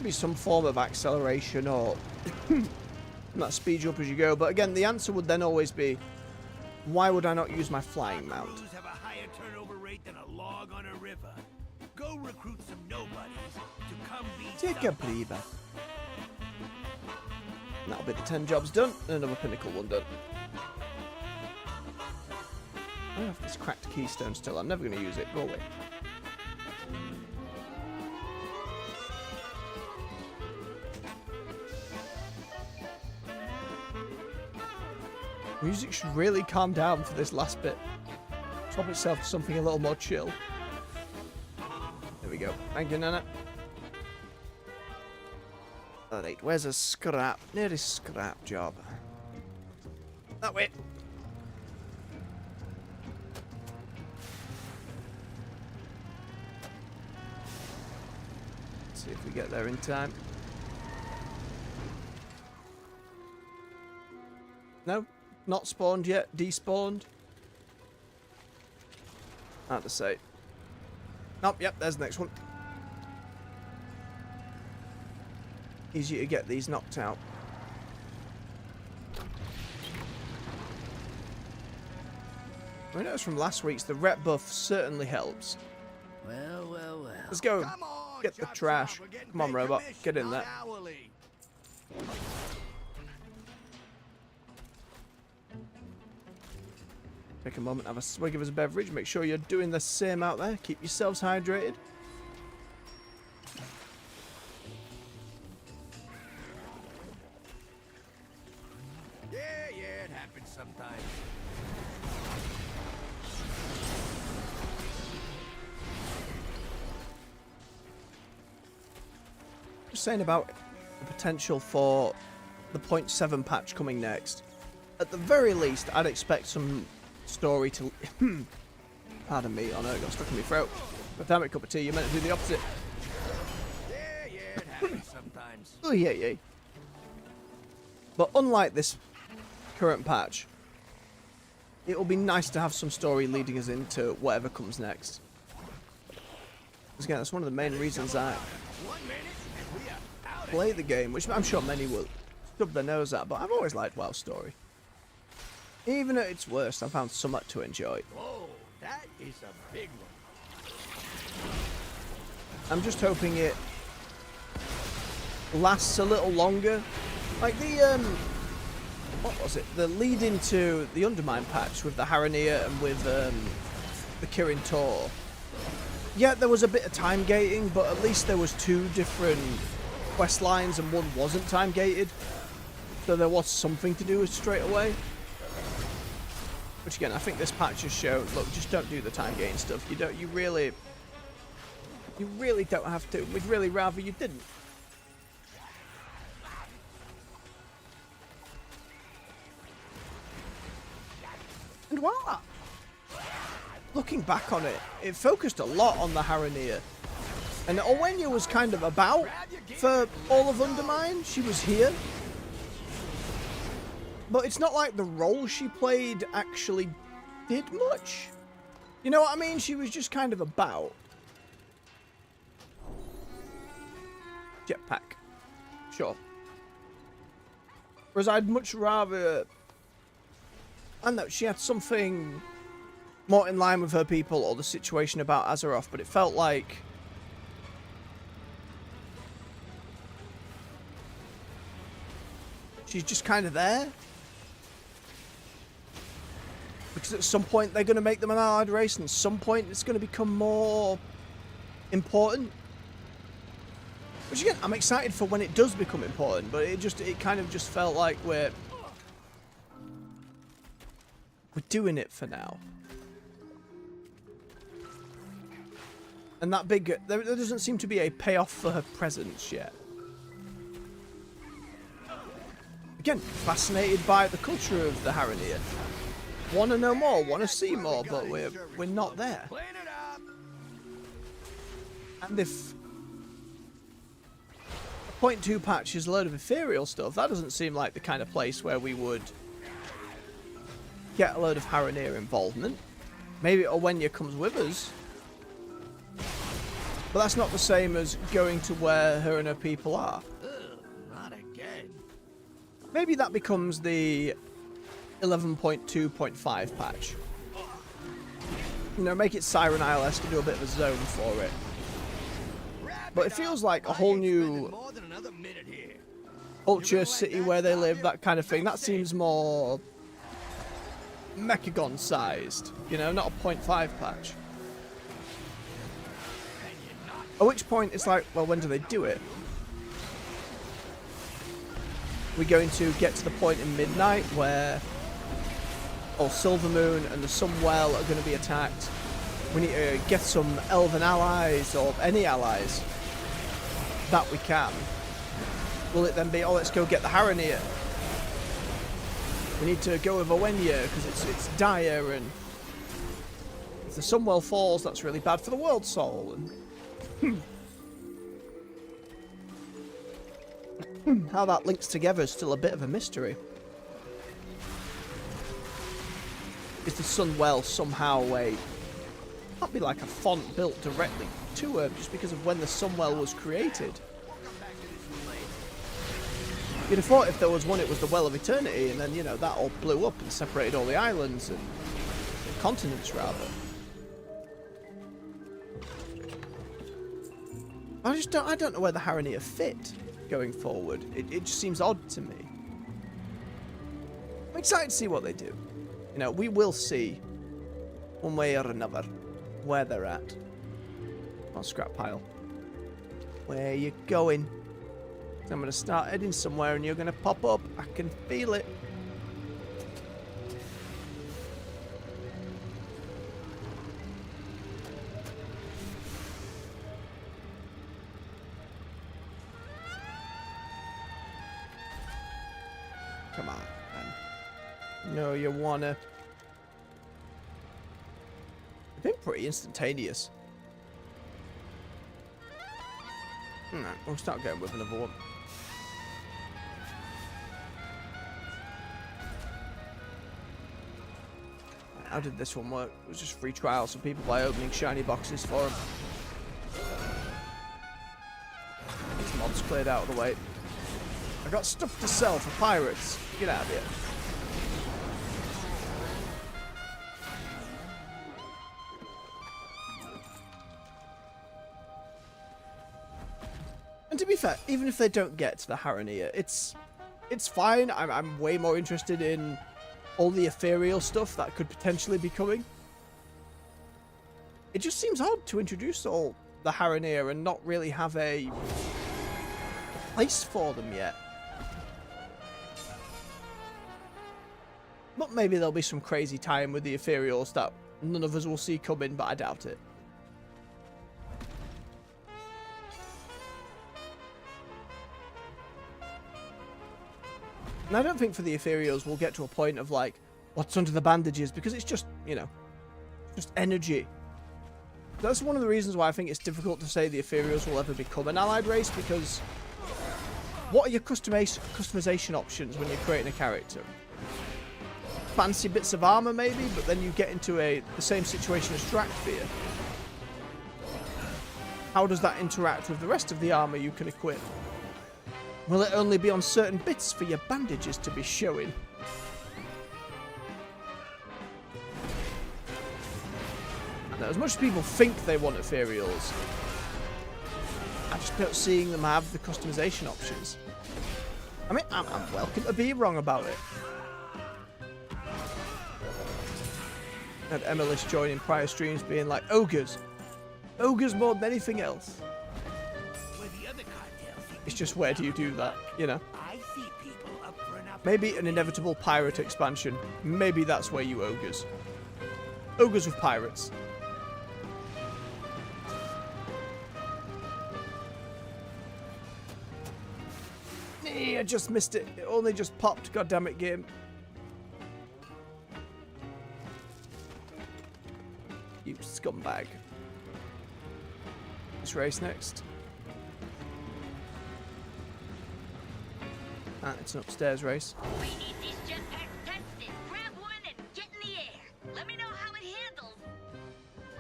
Speaker 1: Be some form of acceleration or not speed you up as you go. But again, the answer would then always be, why would I not use my flying mount?
Speaker 9: Crews have a higher turnover rate than a log on a river. Go recruit some nobodies to come be
Speaker 1: Take a
Speaker 9: somebody.
Speaker 1: breather. That'll be the 10 jobs done and another pinnacle one done. I don't know if it's cracked keystone still. I'm never going to use it. Go away. Music should really calm down for this last bit. Drop itself to something a little more chill. There we go. Thank you, Nana. Alright, where's a scrap? Nearest scrap job. That way. Let's see if we get there in time. No? Not spawned yet? Despawned? Hard to say. Oh, yep, there's the next one. Easy to get these knocked out. I noticed from last week's the rep buff certainly helps.
Speaker 9: Well, well, well.
Speaker 1: Let's go.
Speaker 2: Come on,
Speaker 1: Get the
Speaker 2: Chop
Speaker 1: trash.
Speaker 2: Chop, we're getting
Speaker 1: Come on,
Speaker 2: paid
Speaker 1: robot.
Speaker 2: commission,
Speaker 1: Get in
Speaker 2: not
Speaker 1: there.
Speaker 2: hourly.
Speaker 1: Take a moment, have a swig of his beverage. Make sure you're doing the same out there. Keep yourselves hydrated.
Speaker 2: Yeah, it happens sometimes.
Speaker 1: Just saying about the potential for the 0.7 patch coming next, at the very least, I'd expect some story to... Pardon me, oh no, it got stuck in my throat. But damn it, cup of tea, you meant to do the opposite.
Speaker 9: Yeah, it happens sometimes.
Speaker 1: Oh, yeah. But unlike this current patch, it'll be nice to have some story leading us into whatever comes next. Because again, that's one of the main reasons I play the game, which I'm sure many will stub their nose at, but I've always liked WoW's story. Even at its worst, I found somewhat to enjoy.
Speaker 9: Whoa, that is a big one.
Speaker 1: I'm just hoping it lasts a little longer. Like the, what was it? The lead into the Undermine patch with the Haranir and with the Kirin Tor. Yeah, there was a bit of time gating, but at least there was 2 different quest lines and one wasn't time gated. So there was something to do straight away. Which again, I think this patch has shown, look, just don't do the time gating stuff. You really don't have to. We'd really rather you didn't. And while looking back on it, it focused a lot on the Haranir. And Owenia was kind of about for all of Undermine. She was here. But it's not like the role she played actually did much. You know what I mean? She was just kind of about. Jetpack. Sure. Whereas I'd much rather... I don't know, she had something more in line with her people or the situation about Azeroth, but it felt like... she's just kind of there. Because at some point they're going to make them an allied race, and at some point it's going to become more important. Which again, I'm excited for when it does become important, but it kind of just felt like we're doing it for now. And that big, there doesn't seem to be a payoff for her presence yet. Again, fascinated by the culture of the Haranir. Want to know more, want to see more, but we're not there. And if a 0.2 patch is a load of ethereal stuff, that doesn't seem like the kind of place where we would get a load of Haranir involvement. Maybe Owenia comes with us. But that's not the same as going to where her and her people are.
Speaker 9: Not again.
Speaker 1: Maybe that becomes the 11.2.5 patch. You know, make it Siren Isle-esque and do a bit of a zone for it. But it feels like a whole new culture, city where they live, that kind of thing. That seems more Mechagon-sized, you know, not a 0.5 patch. At which point it's like, well, when do they do it? We're going to get to the point in Midnight where Silvermoon and the Sunwell are going to be attacked. We need to get some Elven allies, or any allies that we can. Will it then be, oh, let's go get the Haranir? We need to go with Owenia because it's dire, and if the Sunwell falls, that's really bad for the World Soul. And how that links together is still a bit of a mystery. Is the Sunwell somehow can't be like a font built directly to her just because of when the Sunwell was created? You'd have thought if there was one, it was the Well of Eternity, and then, you know, that all blew up and separated all the islands and continents, rather. I don't know where the Haranir fit going forward. It just seems odd to me. I'm excited to see what they do. You know, we will see, one way or another, where they're at. On scrap pile. Where you going? I'm going to start heading somewhere and you're going to pop up. I can feel it. Come on, man. No, you wanna. It's been pretty instantaneous. Alright, we'll start going with another one. How did this one work? It was just free trial, so people by opening shiny boxes for them. These mobs cleared out of the way. I got stuff to sell for pirates. Get out of here. And to be fair, even if they don't get to the Haranir, it's fine. I'm way more interested in all the ethereal stuff that could potentially be coming. It just seems odd to introduce all the Haranir and not really have a place for them yet. But maybe there'll be some crazy tie-in with the ethereals that none of us will see coming, but I doubt it. And I don't think for the ethereals we'll get to a point of like, what's under the bandages, because it's just, you know, just energy. That's one of the reasons why I think it's difficult to say the ethereals will ever become an allied race, because what are your customization options when you're creating a character? Fancy bits of armor maybe, but then you get into the same situation as Drakthir. How does that interact with the rest of the armor you can equip? Will it only be on certain bits for your bandages to be showing? Now, as much as people think they want ethereals, I just don't seeing them have the customization options. I mean, I'm welcome to be wrong about it. And Emilis joining prior streams being like, ogres. Ogres more than anything else. It's just, where do you do that, you know? Maybe an inevitable pirate expansion. Maybe that's where you ogres. Ogres with pirates. I just missed it. It only just popped. God damn it, game. You scumbag. Let's race next. Ah, it's an upstairs race.
Speaker 10: We need these jetpacks tested. Grab one and get in the air. Let me know how it handles.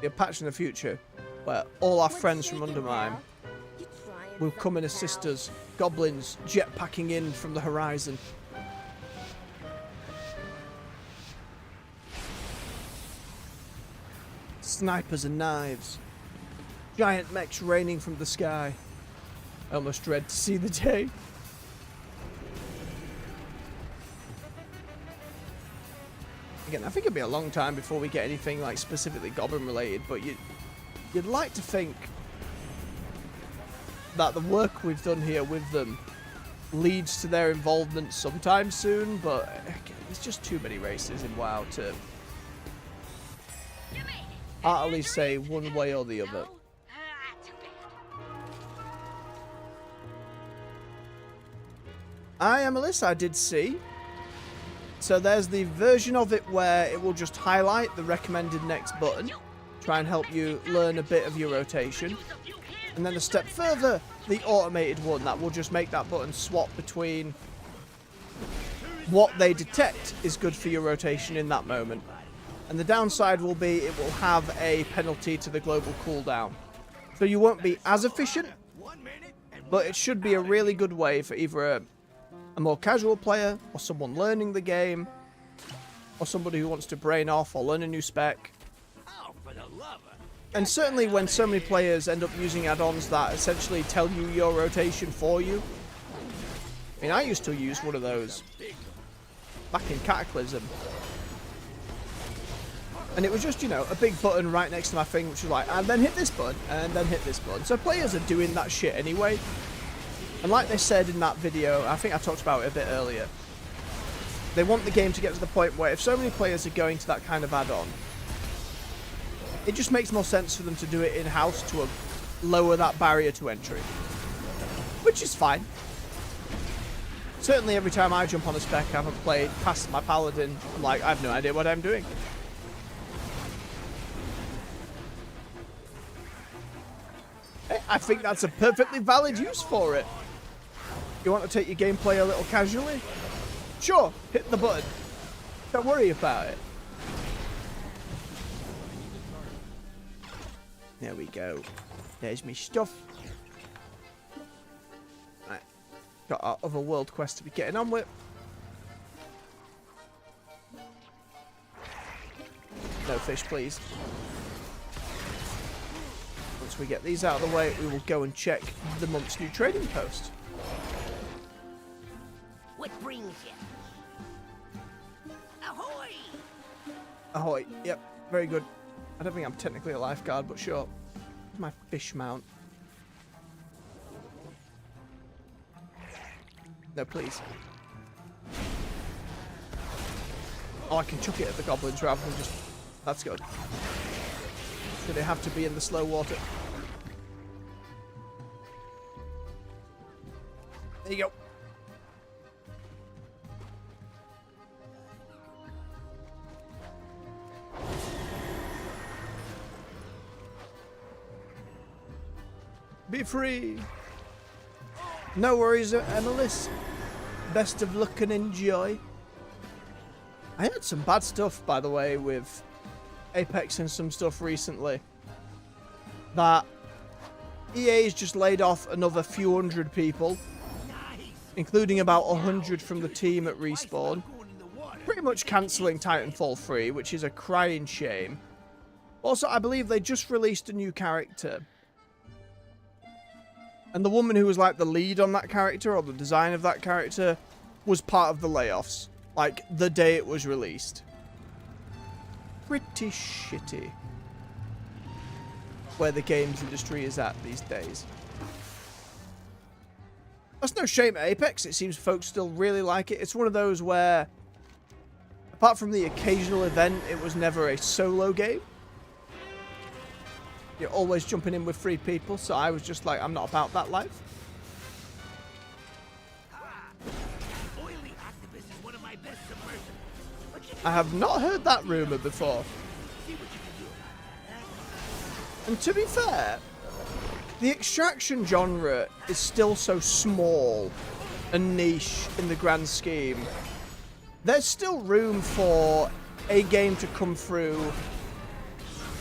Speaker 1: The patch in the future where all our friends from Undermine will come and assist us. Goblins jetpacking in from the horizon. Snipers and knives. Giant mechs raining from the sky. I almost dread to see the day. Again, I think it'll be a long time before we get anything like specifically Goblin related, but you'd like to think that the work we've done here with them leads to their involvement sometime soon, but again, there's just too many races in WoW to heartily say one way or the other. Emilis, I did see. So there's the version of it where it will just highlight the recommended next button, try and help you learn a bit of your rotation. And then a step further, the automated one that will just make that button swap between what they detect is good for your rotation in that moment. And the downside will be it will have a penalty to the global cooldown. So you won't be as efficient, but it should be a really good way for either a more casual player, or someone learning the game, or somebody who wants to brain off or learn a new spec. And certainly when so many players end up using add-ons that essentially tell you your rotation for you. I mean, I used to use one of those back in Cataclysm. And it was just, you know, a big button right next to my thing, which was like, and then hit this button, and then hit this button. So players are doing that shit anyway. And like they said in that video, I think I talked about it a bit earlier, they want the game to get to the point where if so many players are going to that kind of add-on, it just makes more sense for them to do it in-house to lower that barrier to entry. Which is fine. Certainly every time I jump on a spec I haven't played past my paladin, I'm like, I have no idea what I'm doing. I think that's a perfectly valid use for it. You want to take your gameplay a little casually? Sure, hit the button. Don't worry about it. There we go. There's me stuff. Right. Got our other world quest to be getting on with. No fish, please. Once we get these out of the way, we will go and check the month's new trading post.
Speaker 10: What brings you? Ahoy!
Speaker 1: Ahoy. Yep, very good. I don't think I'm technically a lifeguard, but sure. Where's my fish mount? No, please. Oh, I can chuck it at the goblins rather than just... That's good. So they have to be in the slow water. There you go. Be free. No worries, Emilis. Best of luck and enjoy. I had some bad stuff, by the way, with Apex and some stuff recently. That EA's just laid off another few hundred people, including about 100 from the team at Respawn. Pretty much cancelling Titanfall 3, which is a crying shame. Also, I believe they just released a new character. And the woman who was like the lead on that character, or the design of that character, was part of the layoffs. Like, the day it was released. Pretty shitty. Where the games industry is at these days. That's no shame at Apex. It seems folks still really like it. It's one of those where, apart from the occasional event, it was never a solo game. You're always jumping in with 3 people, so I was just like, I'm not about that life. I have not heard that rumor before. And to be fair, the extraction genre is still so small and niche in the grand scheme. There's still room for a game to come through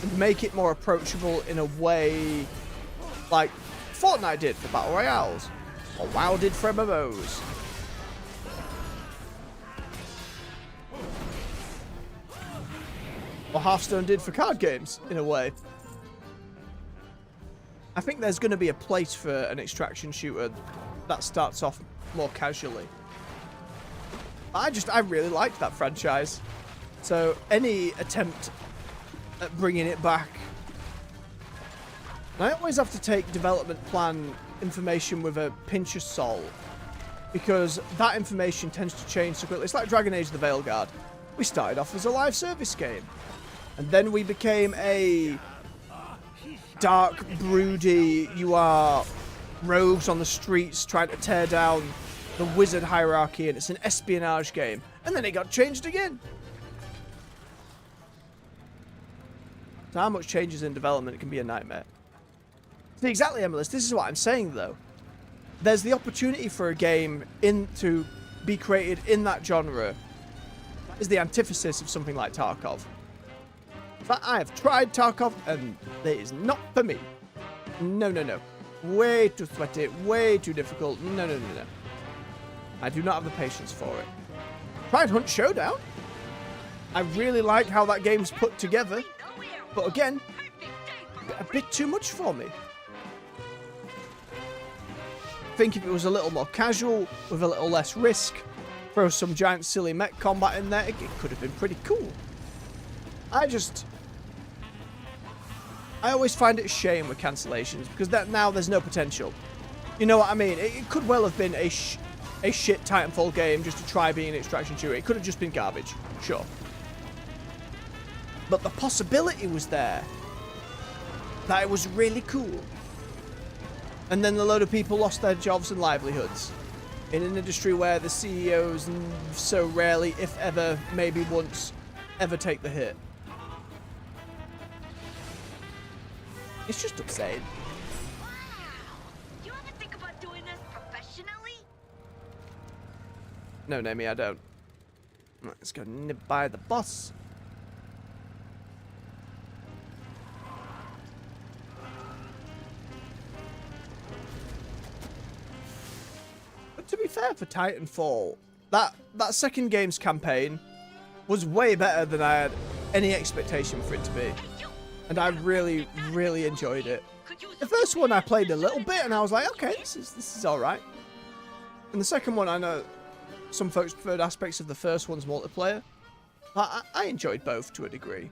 Speaker 1: and make it more approachable in a way like Fortnite did for Battle Royales, or WoW did for MMOs. Or Hearthstone did for card games, in a way. I think there's going to be a place for an extraction shooter that starts off more casually. I really liked that franchise. So any attempt at bringing it back. And I always have to take development plan information with a pinch of salt, because that information tends to change so quickly. It's like Dragon Age the Veilguard. We started off as a live service game, and then we became a dark, broody, you are rogues on the streets trying to tear down the wizard hierarchy, and it's an espionage game. And then it got changed again. So how much changes in development can be a nightmare. See, exactly, Emilis. This is what I'm saying, though. There's the opportunity for a game to be created in that genre. That is the antithesis of something like Tarkov. In fact, I have tried Tarkov, and it is not for me. No, no, no. Way too sweaty, way too difficult. No, no, no, no. I do not have the patience for it. Tried Hunt Showdown. I really like how that game's put together. But again, a bit too much for me. I think if it was a little more casual, with a little less risk, throw some giant silly mech combat in there, it could have been pretty cool. I always find it a shame with cancellations, because now there's no potential. You know what I mean? It could well have been a shit Titanfall game just to try being an extraction shooter. It could have just been garbage, sure. But the possibility was there. That it was really cool. And then a load of people lost their jobs and livelihoods. in an industry where the CEOs so rarely, if ever, maybe once, ever take the hit. It's just upsetting.
Speaker 10: Wow! Do you ever think about doing this professionally?
Speaker 1: No, Nemi, I don't. Right, let's go nib by the boss. But to be fair for Titanfall, that second game's campaign was way better than I had any expectation for it to be. And I really, really enjoyed it. The first one I played a little bit and I was like, okay, this is alright. And the second one, I know some folks preferred aspects of the first one's multiplayer. I enjoyed both to a degree.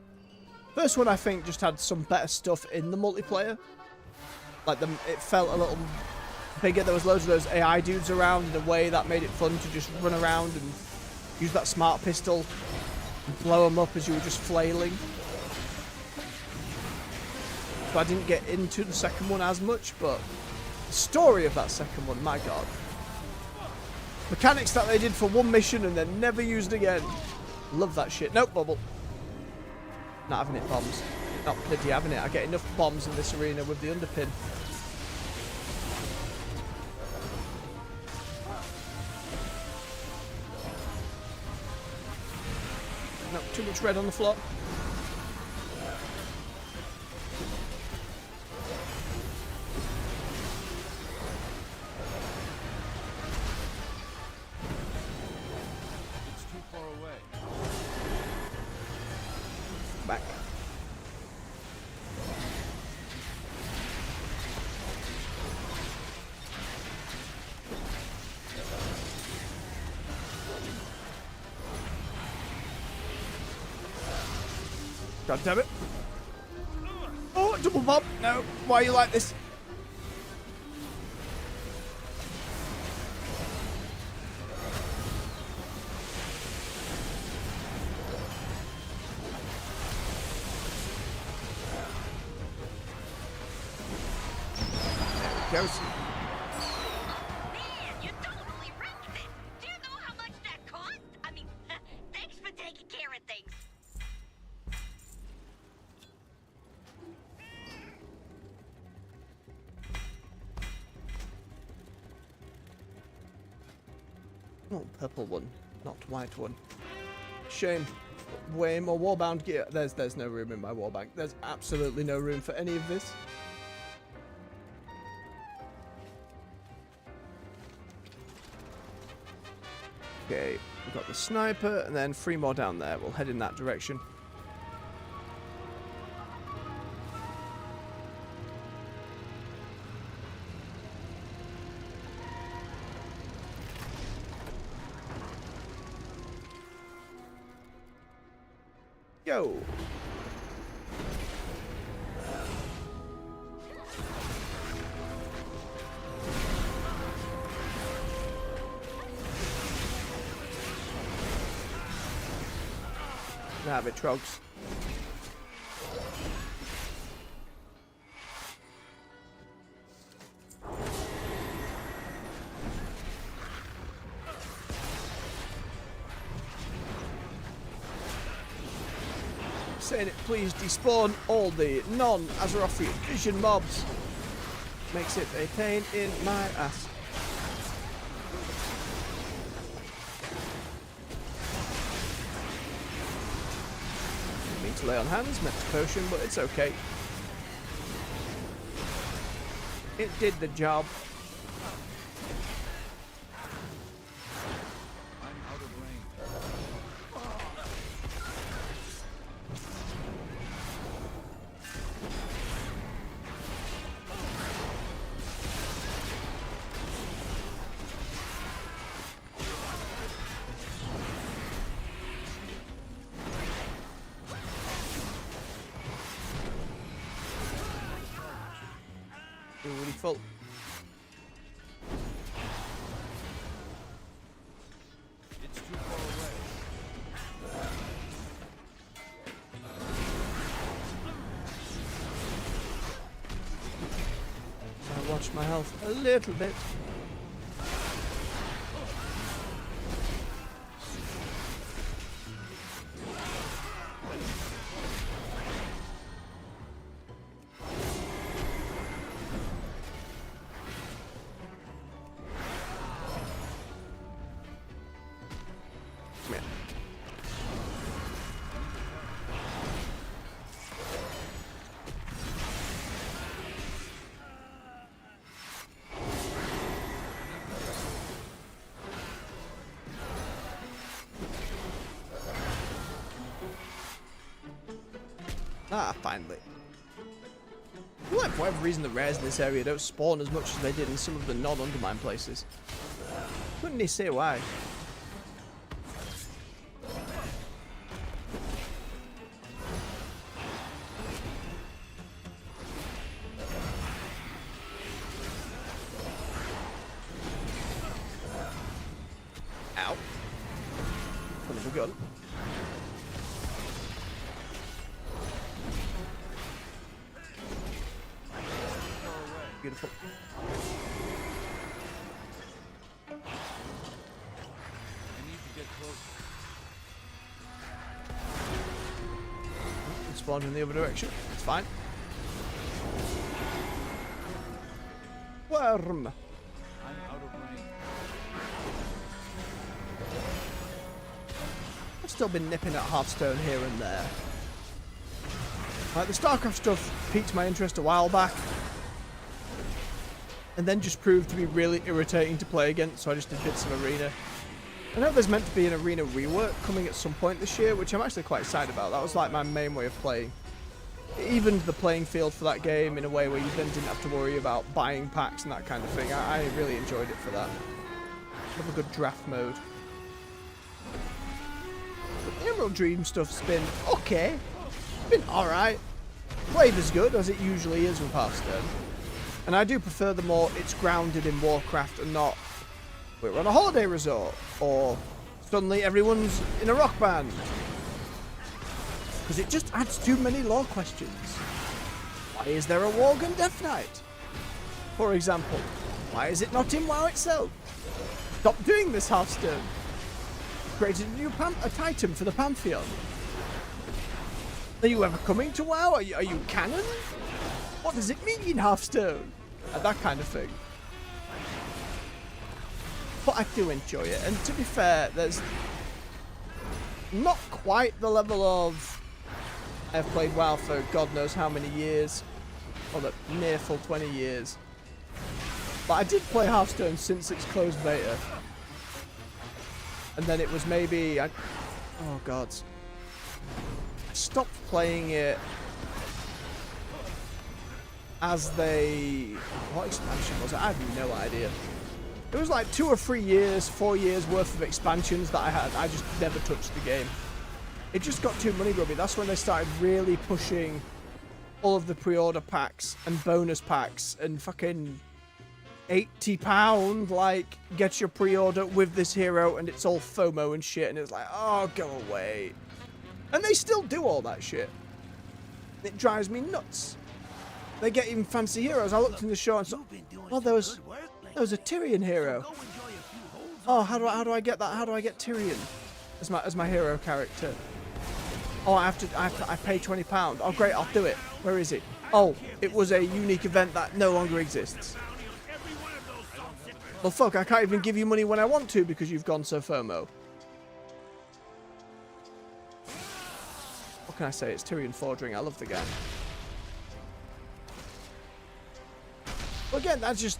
Speaker 1: First one, I think, just had some better stuff in the multiplayer. Like, it felt a little bigger. There was loads of those AI dudes around in a way that made it fun to just run around and use that smart pistol and blow them up as you were just flailing. So I didn't get into the second one as much, but the story of that second one, my god. Mechanics that they did for one mission and then never used again. Love that shit. Nope, bubble. Not having it, bombs. Not bloody having it. I get enough bombs in this arena with the underpin. Nope, too much red on the floor.
Speaker 7: It's too far away.
Speaker 1: Back. God damn it. Oh, double bomb. No. Why are you like this? There we go.
Speaker 10: Man, you totally wrecked it! Do you know how much that cost? I mean, thanks for taking care of things.
Speaker 1: Oh, purple one, not white one. Shame. Way more warbound gear. There's no room in my warbank. There's absolutely no room for any of this. Okay, we've got the sniper, and then 3 more down there. We'll head in that direction. Go! Have it, Trogs. Saying it, please despawn all the non-Azerothi vision mobs. Makes it a pain in my ass. To lay on hands, meant to potion, but it's okay. It did the job.
Speaker 7: I'm out of range.
Speaker 1: Already full.
Speaker 7: It's too far away.
Speaker 1: I watch my health a little bit. Ah, finally. I feel like for whatever reason the rares in this area don't spawn as much as they did in some of the non-Undermine places. Couldn't they say why? Ow. Son of a gun. Beautiful.
Speaker 7: I need to get closer.
Speaker 1: It spawned in the other direction. It's fine. Worm.
Speaker 7: I'm out of range.
Speaker 1: I've still been nipping at Hearthstone here and there. Like, the StarCraft stuff piqued my interest a while back. And then just proved to be really irritating to play against, so I just did bits of Arena. I know there's meant to be an Arena rework coming at some point this year, which I'm actually quite excited about. That was like my main way of playing. It evened the playing field for that game in a way where you then didn't have to worry about buying packs and that kind of thing. I really enjoyed it for that. Have a good draft mode. But the Emerald Dream stuff's been okay. It's been alright. Flavor's good, as it usually is with Hearthstone. And I do prefer the more it's grounded in Warcraft and not we're on a holiday resort or suddenly everyone's in a rock band. Because it just adds too many lore questions. Why is there a Worgen Death Knight? For example, why is it not in WoW itself? Stop doing this, Hearthstone. Created a new a Titan for the Pantheon. Are you ever coming to WoW? Are you canon? What does it mean, Hearthstone? That kind of thing. But I do enjoy it, and to be fair, there's not quite the level of I've played WoW for God knows how many years, or the near full 20 years. But I did play Hearthstone since its closed beta, and then it was maybe oh God, I stopped playing it as what expansion was it? I have no idea. It was like 2 or 3 years, 4 years worth of expansions that I had. I just never touched the game. It just got too money grubby. That's when they started really pushing all of the pre-order packs and bonus packs and fucking £80, like, get your pre-order with this hero and it's all FOMO and shit, and it's like, oh, go away. And they still do all that shit. It drives me nuts. They get even fancy heroes. I looked in the show and saw, oh, there was a Tyrion hero. Oh, how do I get that? How do I get Tyrion as my hero character? Oh, I pay £20. Oh, great, I'll do it. Where is it? Oh, it was a unique event that no longer exists. Well, fuck, I can't even give you money when I want to because you've gone so FOMO. What can I say? It's Tyrion Fordring. I love the guy. But again, that's just...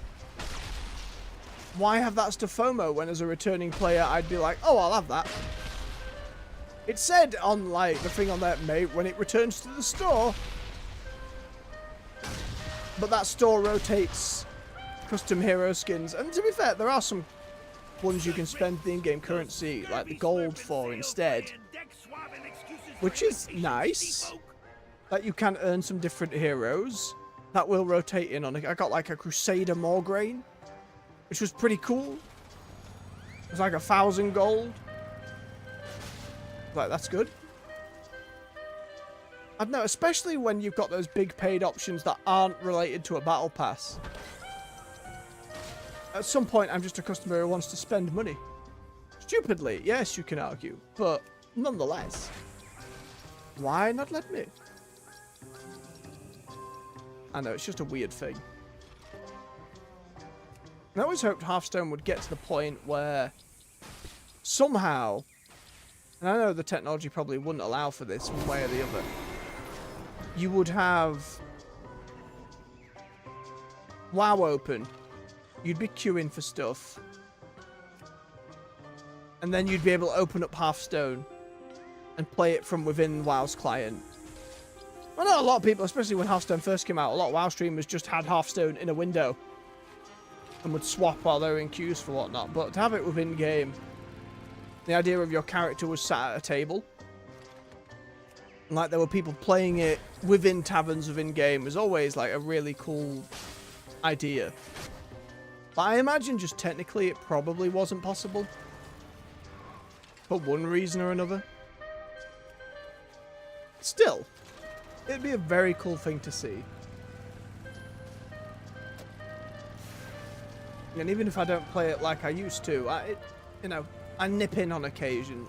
Speaker 1: Why have that stuff FOMO when as a returning player I'd be like, oh, I'll have that. It said on, like, the thing on there, mate, when it returns to the store. But that store rotates custom hero skins. And to be fair, there are some ones you can spend the in-game currency, like the gold for instead. Which is nice. That you can earn some different heroes. That will rotate in on it. I got like a Crusader Morgraine, which was pretty cool. It was like 1,000 gold. Like, that's good. I don't know, especially when you've got those big paid options that aren't related to a battle pass. At some point, I'm just a customer who wants to spend money. Stupidly, yes, you can argue, but nonetheless. Why not let me? I know, it's just a weird thing. I always hoped Hearthstone would get to the point where somehow, and I know the technology probably wouldn't allow for this one way or the other, you would have WoW open, you'd be queuing for stuff, and then you'd be able to open up Hearthstone and play it from within WoW's client. I know a lot of people, especially when Hearthstone first came out, a lot of WoW streamers just had Hearthstone in a window and would swap while they were in queues for whatnot. But to have it within game, the idea of your character was sat at a table, and like there were people playing it within taverns within game, was always like a really cool idea. But I imagine just technically it probably wasn't possible for one reason or another. Still, it'd be a very cool thing to see. And even if I don't play it like I used to, I nip in on occasion.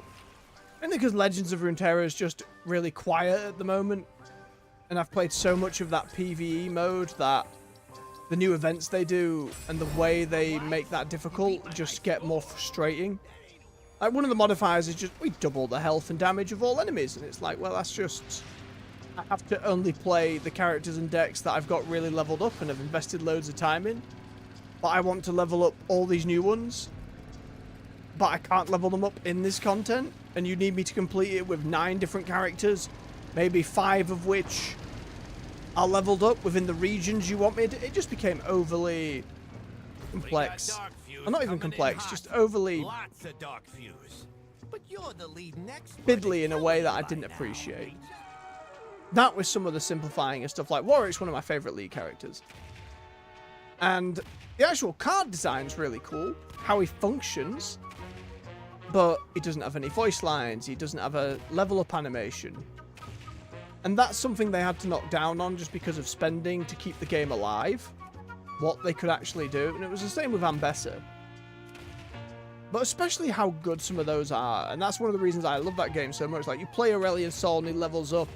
Speaker 1: Only because Legends of Runeterra is just really quiet at the moment. And I've played so much of that PvE mode that the new events they do and the way they make that difficult just get more frustrating. Like, one of the modifiers is just, we double the health and damage of all enemies. And it's like, well, that's just... I have to only play the characters and decks that I've got really leveled up and have invested loads of time in. But I want to level up all these new ones. But I can't level them up in this content. And you need me to complete it with 9 different characters. Maybe 5 of which are leveled up within the regions you want me to... It just became overly complex. Or not even complex, just overly
Speaker 9: Lots of dark fuse. But you're the leading expert.
Speaker 1: fiddly in a way that I didn't appreciate. That was some of the simplifying and stuff. Like, Warwick's one of my favourite League characters. And the actual card design's really cool. How he functions. But he doesn't have any voice lines. He doesn't have a level up animation. And that's something they had to knock down on just because of spending to keep the game alive. What they could actually do. And it was the same with Ambessa. But especially how good some of those are. And that's one of the reasons I love that game so much. Like, you play Aurelion Sol and he levels up.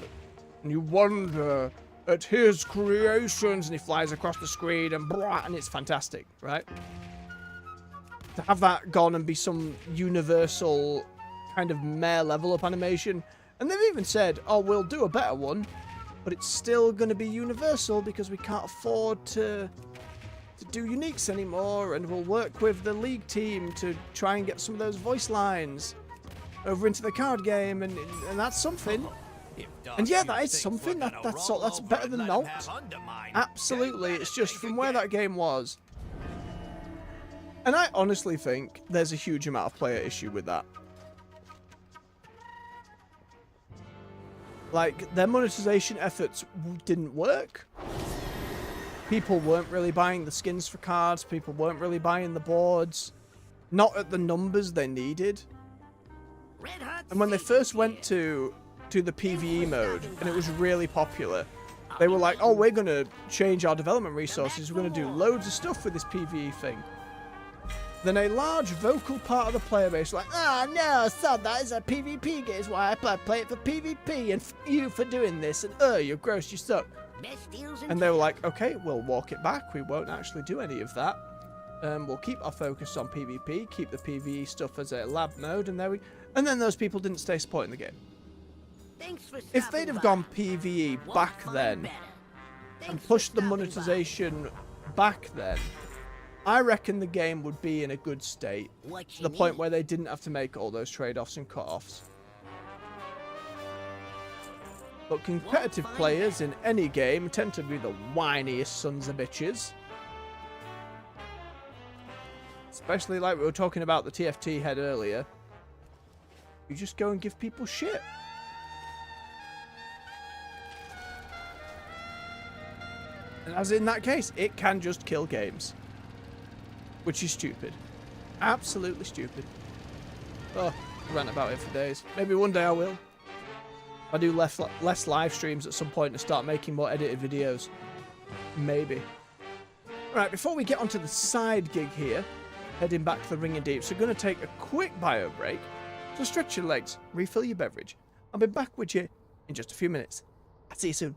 Speaker 1: And you wonder at his creations. And he flies across the screen and blah. And it's fantastic, right? To have that gone and be some universal kind of meh level up animation. And they've even said, oh, we'll do a better one. But it's still going to be universal because we can't afford to do uniques anymore, and we'll work with the League team to try and get some of those voice lines over into the card game, and that's something. And yeah, that is something. That's better than not. Absolutely, it's just from where that game was. And I honestly think there's a huge amount of player issue with that. Like, their monetization efforts didn't work. People weren't really buying the skins for cards. People weren't really buying the boards. Not at the numbers they needed. And when they first went to the PvE mode, and it was really popular, they were like, oh, we're going to change our development resources. We're going to do loads of stuff with this PvE thing. Then a large vocal part of the player base was like, ah, no, son, that is a PvP game. Is why I play it for PvP, and you for doing this, and you're gross, you suck. And they were like, okay, we'll walk it back. We won't actually do any of that. We'll keep our focus on PvP, keep the PvE stuff as a lab mode, and and then those people didn't stay supporting the game. If they'd have gone PvE back then and pushed the monetization back then, I reckon the game would be in a good state, to the point where they didn't have to make all those trade-offs and cut-offs. But competitive players in any game tend to be the whiniest sons of bitches. Especially like we were talking about the TFT head earlier. You just go and give people shit. And as in that case, it can just kill games. Which is stupid. Absolutely stupid. Oh, I rant about it for days. Maybe one day I will. I do less live streams at some point and start making more edited videos. Maybe. Alright, before we get onto the side gig here, heading back to the Ringing Deeps, we're going to take a quick bio break. So stretch your legs, refill your beverage. I'll be back with you in just a few minutes. I'll see you soon.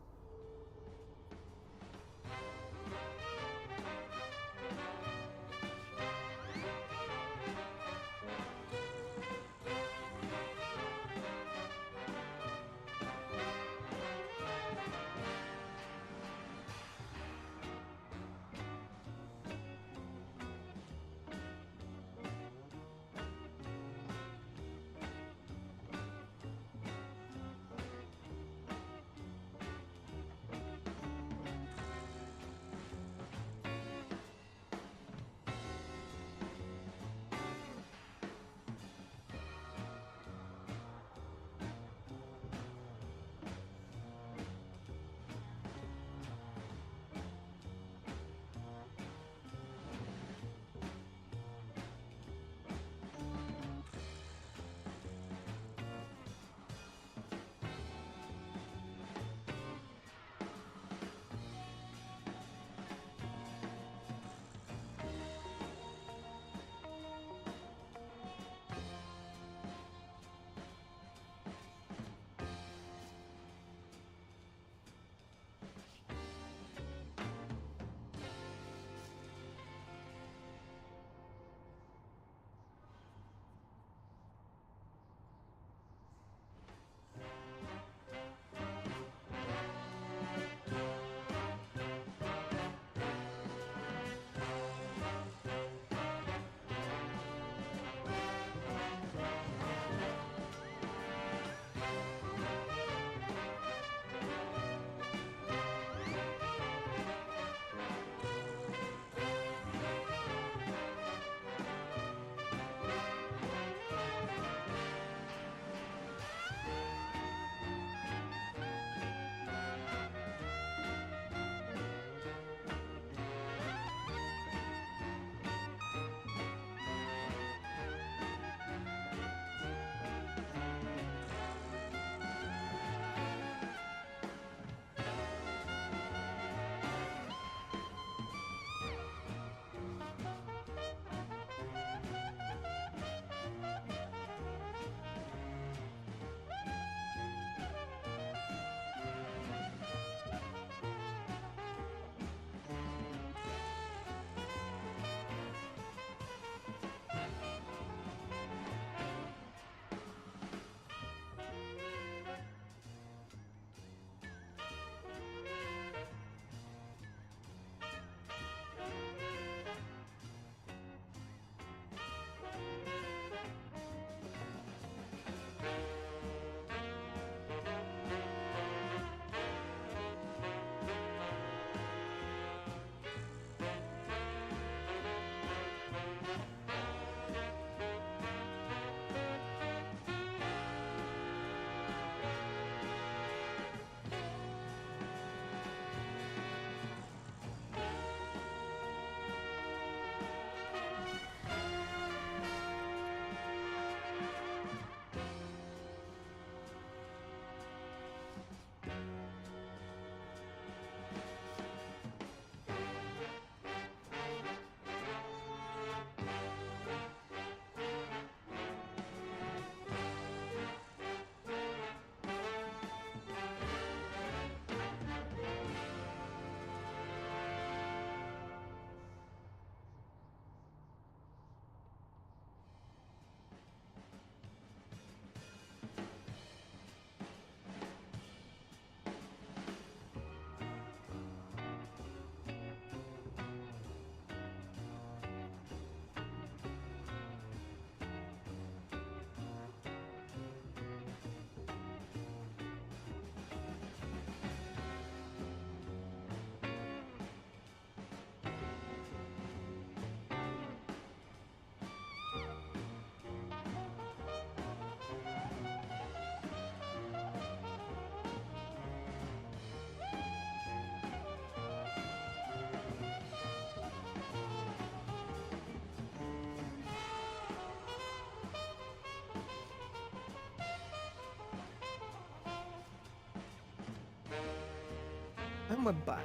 Speaker 1: And we're back.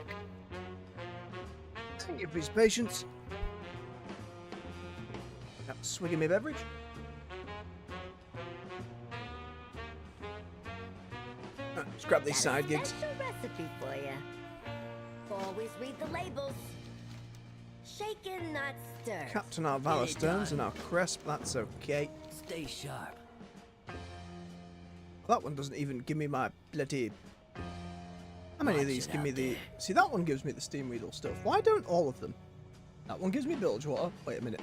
Speaker 1: Thank you for his patience. Got a swig of my beverage. Let's grab these side gigs.
Speaker 3: Special recipe for you. Always read the labels. Shaken, not stirred.
Speaker 1: Captain our Valor Stones and our crest, that's okay.
Speaker 6: Stay sharp.
Speaker 1: That one doesn't even give me my bloody... How many of these give me the... See, that one gives me the steam weedle stuff. Why don't all of them? That one gives me bilge water. Wait a minute.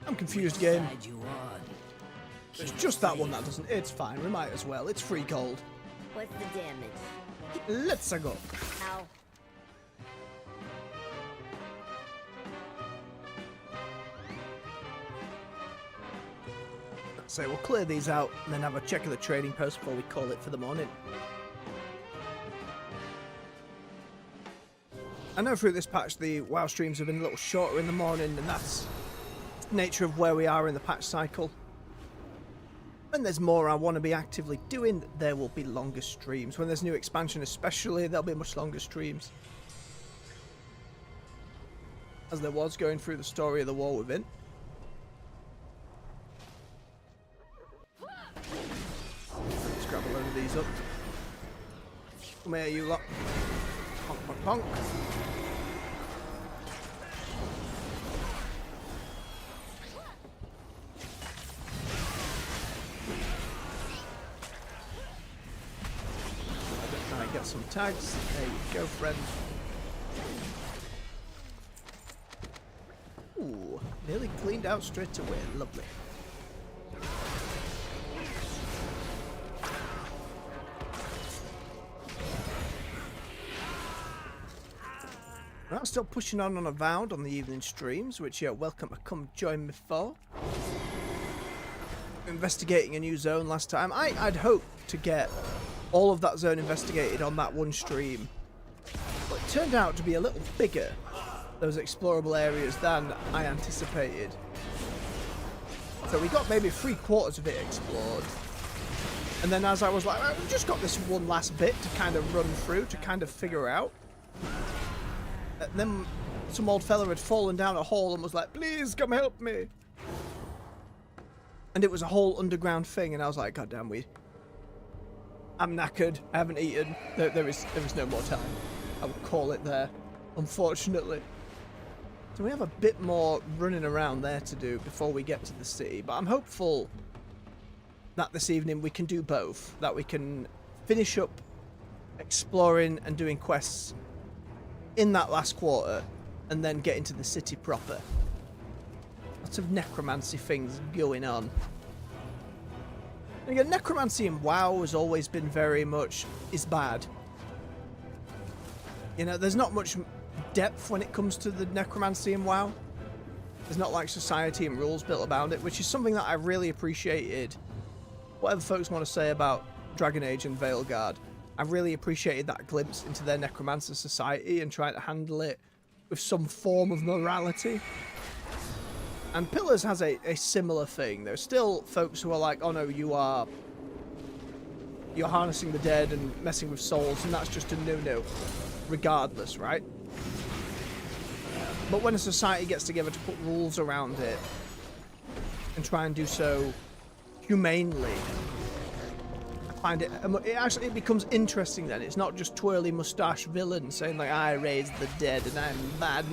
Speaker 1: I'm confused, game. It's just that one that doesn't. It's fine. We might as well. It's free gold.
Speaker 3: What's the damage?
Speaker 1: Let's go.
Speaker 3: Ow.
Speaker 1: So we'll clear these out and then have a check of the trading post before we call it for the morning. I know through this patch the WoW streams have been a little shorter in the morning, and that's the nature of where we are in the patch cycle. When there's more I want to be actively doing, there will be longer streams. When there's new expansion especially, there'll be much longer streams. As there was going through the story of the War Within. Let's grab a load of these up. Come here, you lot. Bonk, bonk, bonk. Get some tags. There you go, friend. Ooh, nearly cleaned out straight away. Lovely. I'm still pushing on Avowed on the evening streams, which you're welcome to come join me for. Investigating a new zone last time. I'd hoped to get all of that zone investigated on that one stream, but it turned out to be a little bigger, those explorable areas, than I anticipated. So we got maybe 3/4 of it explored, and then as I was like, we've just got this one last bit to kind of run through, to kind of figure out, and then some old fella had fallen down a hole and was like, please come help me, and it was a whole underground thing, and I was like, god damn, I'm knackered. I haven't eaten. There is no more time. I will call it there, unfortunately. So we have a bit more running around there to do before we get to the city. But I'm hopeful that this evening we can do both. That we can finish up exploring and doing quests in that last quarter, and then get into the city proper. Lots of necromancy things going on. And again, necromancy in WoW has always been very much is bad. You know, there's not much depth when it comes to the necromancy in WoW. There's not like society and rules built around it, which is something that I really appreciated. Whatever folks want to say about Dragon Age and Veilguard, I really appreciated that glimpse into their necromancer society and trying to handle it with some form of morality. And Pillars has a similar thing. There's still folks who are like, oh no, you're harnessing the dead and messing with souls, and that's just a no-no, regardless, right? But when a society gets together to put rules around it and try and do so humanely, I find it becomes interesting then. It's not just twirly mustache villain saying like, I raised the dead and I'm bad.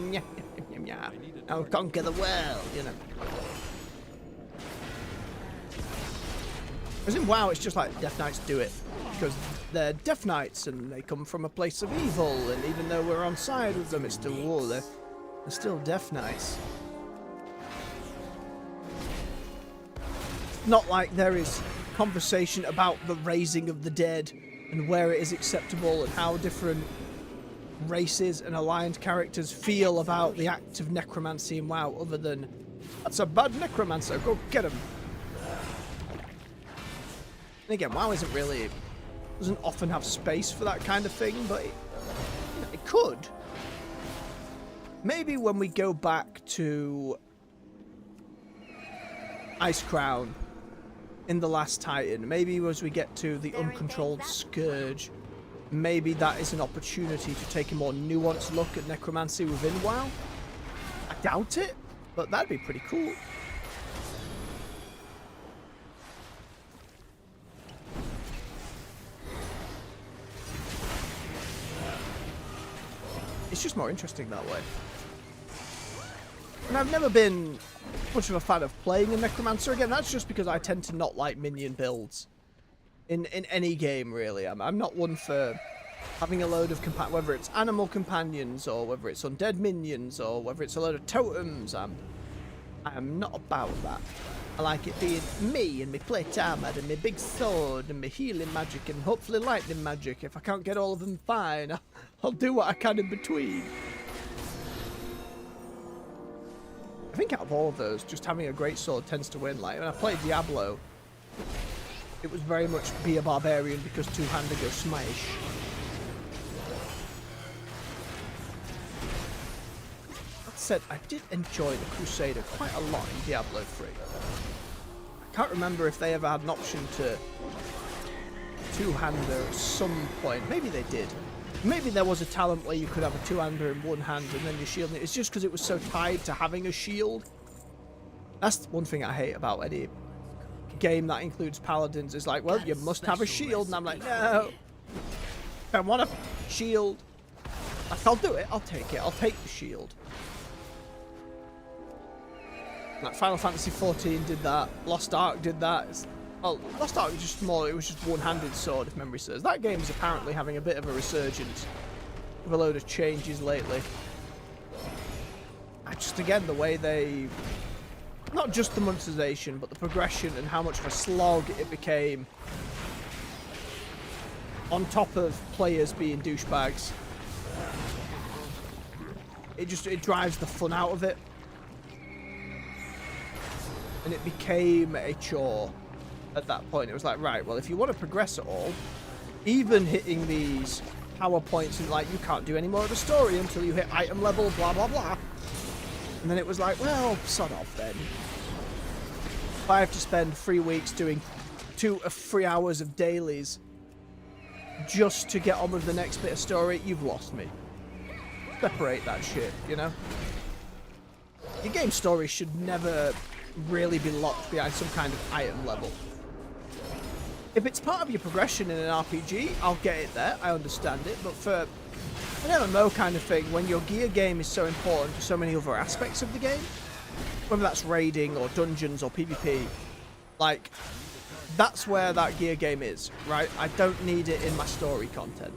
Speaker 1: I'll conquer the world, you know. Whereas in WoW, it's just like Death Knights do it because they're Death Knights and they come from a place of evil, and even though we're on side with them, it's still war. They're still Death Knights. Not like there is conversation about the raising of the dead and where it is acceptable and how different races and aligned characters feel about the act of necromancy in WoW, other than that's a bad necromancer, go get him. And again, WoW doesn't often have space for that kind of thing, but it could. maybe when we go back to Ice Crown in the last Titan, maybe as we get to the uncontrolled Scourge, maybe that is an opportunity to take a more nuanced look at necromancy within WoW. I doubt it, but that'd be pretty cool. It's just more interesting that way. And I've never been much of a fan of playing a Necromancer. Again, that's just because I tend to not like minion builds. In any game, really. I'm not one for having a load of, whether it's animal companions, or whether it's undead minions, or whether it's a load of totems. I am not about that. I like it being me, and my plate armor, and my big sword, and my healing magic, and hopefully lightning magic. If I can't get all of them, fine. I'll do what I can in between. I think out of all of those, just having a great sword tends to win. Like when I played Diablo, it was very much be a barbarian because two-handed go smash. That said, I did enjoy the Crusader quite a lot in Diablo 3. I can't remember if they ever had an option to two-hander at some point. Maybe they did. Maybe there was a talent where you could have a two-hander in one hand and then your shield. It's just because it was so tied to having a shield. That's one thing I hate about any game that includes paladins. Is like, well, you must have a shield, and I'm like, no, I want a shield. I'll do it. I'll take it. I'll take the shield. Like Final Fantasy XIV did that. Lost Ark did that. Well, Lost Ark was just more. It was just one-handed sword, if memory serves. That game is apparently having a bit of a resurgence with a load of changes lately. Just again, the way they, not just the monetization, but the progression and how much of a slog it became. On top of players being douchebags, it drives the fun out of it, and it became a chore. At that point, it was like, right, well, if you want to progress at all, even hitting these power points and like, you can't do any more of the story until you hit item level, blah, blah, blah. And then it was like, well, sod off then. If I have to spend 3 weeks doing 2 or 3 hours of dailies just to get on with the next bit of story, you've lost me. Separate that shit, you know? Your game story should never really be locked behind some kind of item level. If it's part of your progression in an RPG, I'll get it there, I understand it, but for an MMO kind of thing, when your gear game is so important to so many other aspects of the game, whether that's raiding or dungeons or PvP, like, that's where that gear game is, right? I don't need it in my story content.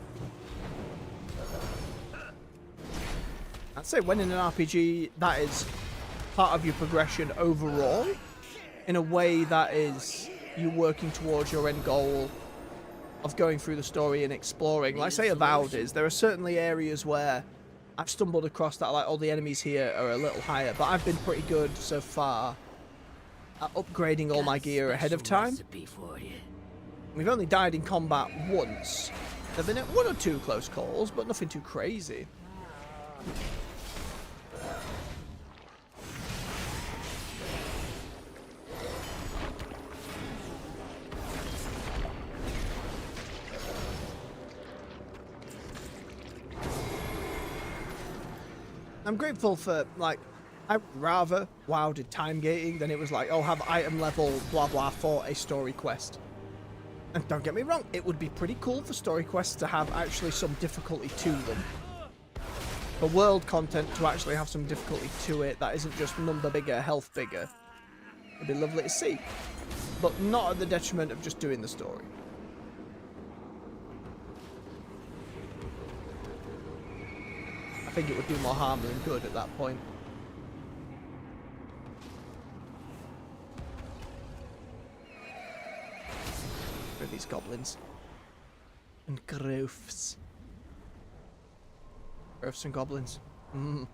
Speaker 1: I'd say when in an RPG, that is part of your progression overall, in a way that is you working towards your end goal of going through the story and exploring. Like say Avowed is, there are certainly areas where I've stumbled across that, like, all the enemies here are a little higher, but I've been pretty good so far at upgrading all my gear ahead of time. We've only died in combat once. There have been 1 or 2 close calls, but nothing too crazy. I'm grateful for, like, I'd rather WoW did time gating than it was like, oh, have item level blah blah for a story quest. And don't get me wrong, it would be pretty cool for story quests to have actually some difficulty to them. For world content to actually have some difficulty to it that isn't just number bigger, health bigger. It'd be lovely to see. But not at the detriment of just doing the story. I think it would do more harm than good at that point. Where are these goblins? And growths. Growths and goblins. Mm.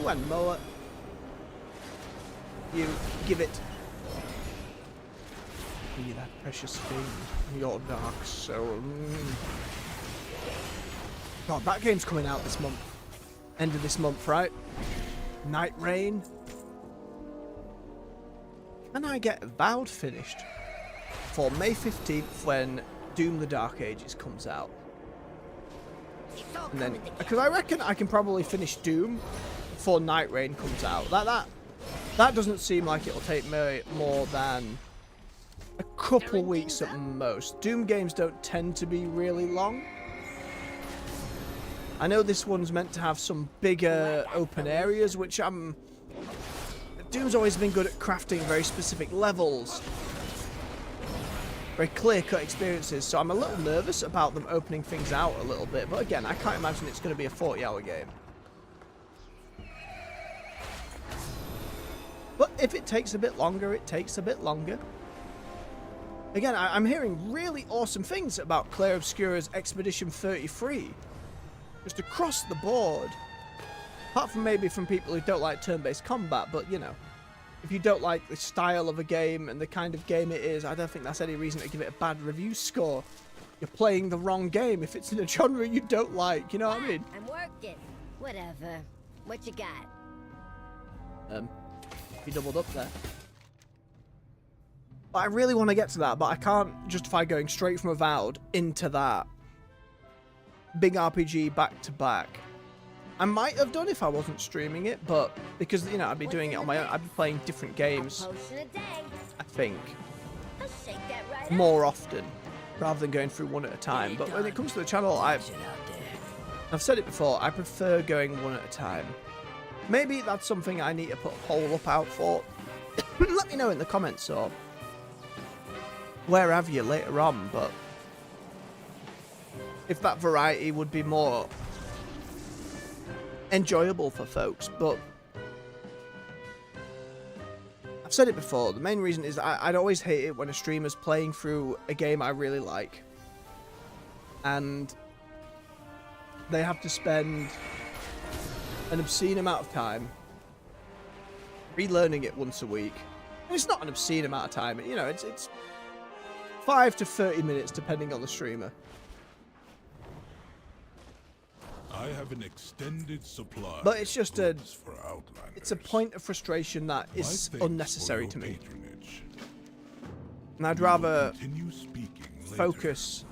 Speaker 1: One more. you give it. Be that precious thing, your dark soul. God, that game's coming out this month. End of this month, right? Night Rain. Can I get Vowed finished for May 15th when Doom the Dark Ages comes out? And then, because I reckon I can probably finish Doom before Night Rain comes out. That doesn't seem like it'll take me more than a couple weeks at most. Doom games don't tend to be really long. I know this one's meant to have some bigger open areas, which Doom's always been good at crafting very specific levels. Very clear-cut experiences, so I'm a little nervous about them opening things out a little bit. But again, I can't imagine it's going to be a 40-hour game. But if it takes a bit longer, it takes a bit longer. Again, I'm hearing really awesome things about Clair Obscura's Expedition 33. Just across the board. Apart from maybe from people who don't like turn-based combat, but you know. If you don't like the style of a game and the kind of game it is, I don't think that's any reason to give it a bad review score. You're playing the wrong game if it's in a genre you don't like, you know what I mean?
Speaker 3: I'm working. Whatever. What you got?
Speaker 1: You doubled up there. But I really want to get to that, but I can't justify going straight from Avowed into that big RPG back to back. I might have done if I wasn't streaming it, but because, you know, I'd be doing it on my own. I'd be playing different games, I think, more often, rather than going through one at a time. But when it comes to the channel, I've said it before, I prefer going one at a time. Maybe that's something I need to put a poll up out for. Let me know in the comments or where have you later on, but if that variety would be more enjoyable for folks. But I've said it before, the main reason is I'd always hate it when a streamer's playing through a game I really like and they have to spend an obscene amount of time relearning it once a week. And it's not an obscene amount of time, you know, it's 5 to 30 minutes depending on the streamer.
Speaker 2: I have an extended supply.
Speaker 1: But it's just a point of frustration that is unnecessary to me. And I'd rather focus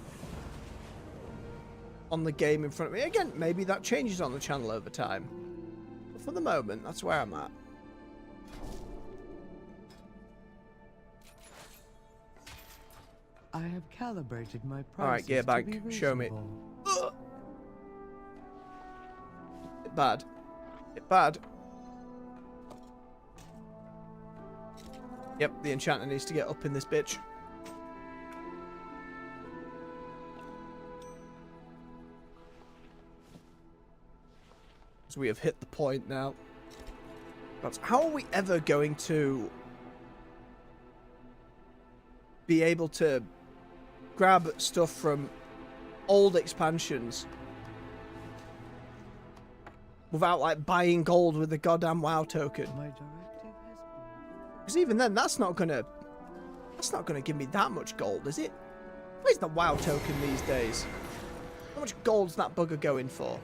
Speaker 1: on the game in front of me. Again, maybe that changes on the channel over time. But for the moment, that's where I'm at.
Speaker 11: I have calibrated my process.
Speaker 1: Alright, Gearbank, show me. Bit bad. Bit bad. Yep, the enchanter needs to get up in this bitch. So we have hit the point now. That's, how are we ever going to be able to grab stuff from old expansions without like buying gold with the goddamn WoW token? Because even then, that's not gonna give me that much gold, is it? Where's the WoW token these days? How much gold's that bugger going for?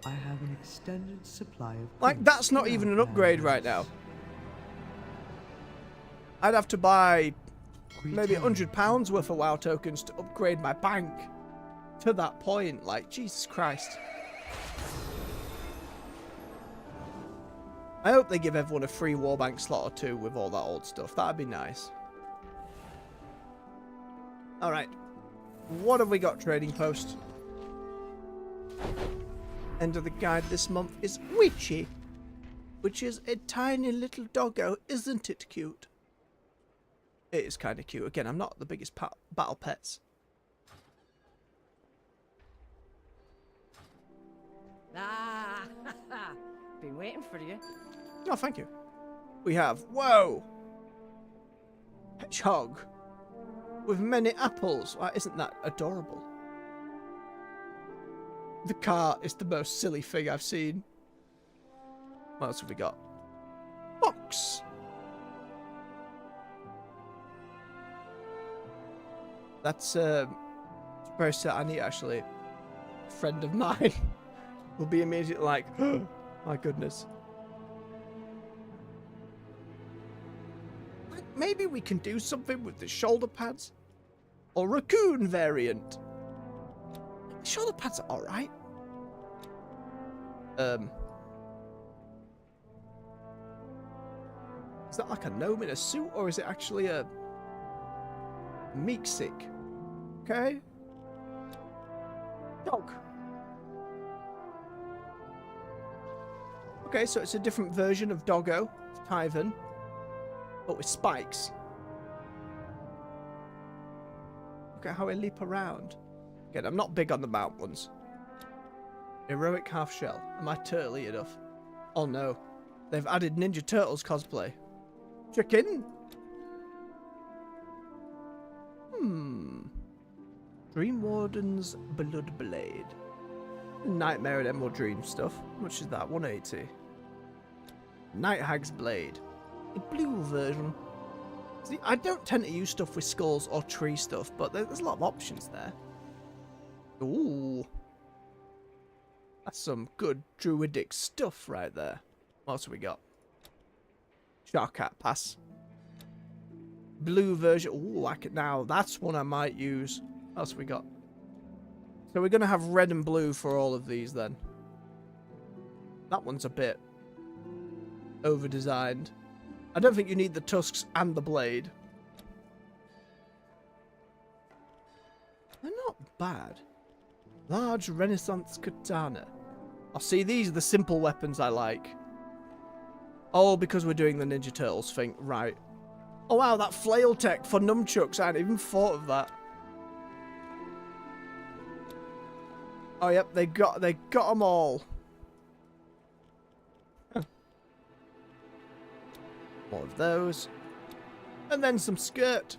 Speaker 11: I have an extended supply of...
Speaker 1: Like, that's not even an upgrade right now. I'd have to buy maybe £100 worth of WoW tokens to upgrade my bank to that point. Like, Jesus Christ. I hope they give everyone a free warbank slot or two with all that old stuff. That'd be nice. Alright. What have we got, Trading Post? End of the guide this month is Witchy, which is a tiny little doggo. Isn't it cute? It is kind of cute. Again, I'm not the biggest battle pets.
Speaker 6: Ah, been waiting for you.
Speaker 1: Oh, thank you. We have, whoa, hedgehog with many apples. Why, isn't that adorable? The car is the most silly thing I've seen. What else have we got? Fox. That's very sad. I need actually a friend of mine will be immediately like, oh, my goodness. Maybe we can do something with the shoulder pads or raccoon variant. The shoulder pads are all right. Is that like a gnome in a suit, or is it actually a meeksik? Okay. Dog. Okay, so it's a different version of Doggo, Tyvan, but with spikes. Look at how I leap around. Again, I'm not big on the mount ones. Heroic half shell. Am I turtly enough? Oh no. They've added Ninja Turtles cosplay. Chicken? Dream Warden's Blood Blade. Nightmare and Emerald Dream stuff. How much is that? 180. Night Hag's Blade. The blue version. See, I don't tend to use stuff with skulls or tree stuff, but there's a lot of options there. Ooh. That's some good druidic stuff right there. What else have we got? Shark Cat Pass. Blue version. Ooh, I can now. That's one I might use. What else have we got? So we're going to have red and blue for all of these then. That one's a bit over-designed. I don't think you need the tusks and the blade. They're not bad. Large Renaissance katana. Oh, see, these are the simple weapons I like. Oh, because we're doing the Ninja Turtles thing. Right. Oh, wow, that flail tech for nunchucks. I hadn't even thought of that. Oh, yep, they got them all. More of those. And then some skirt.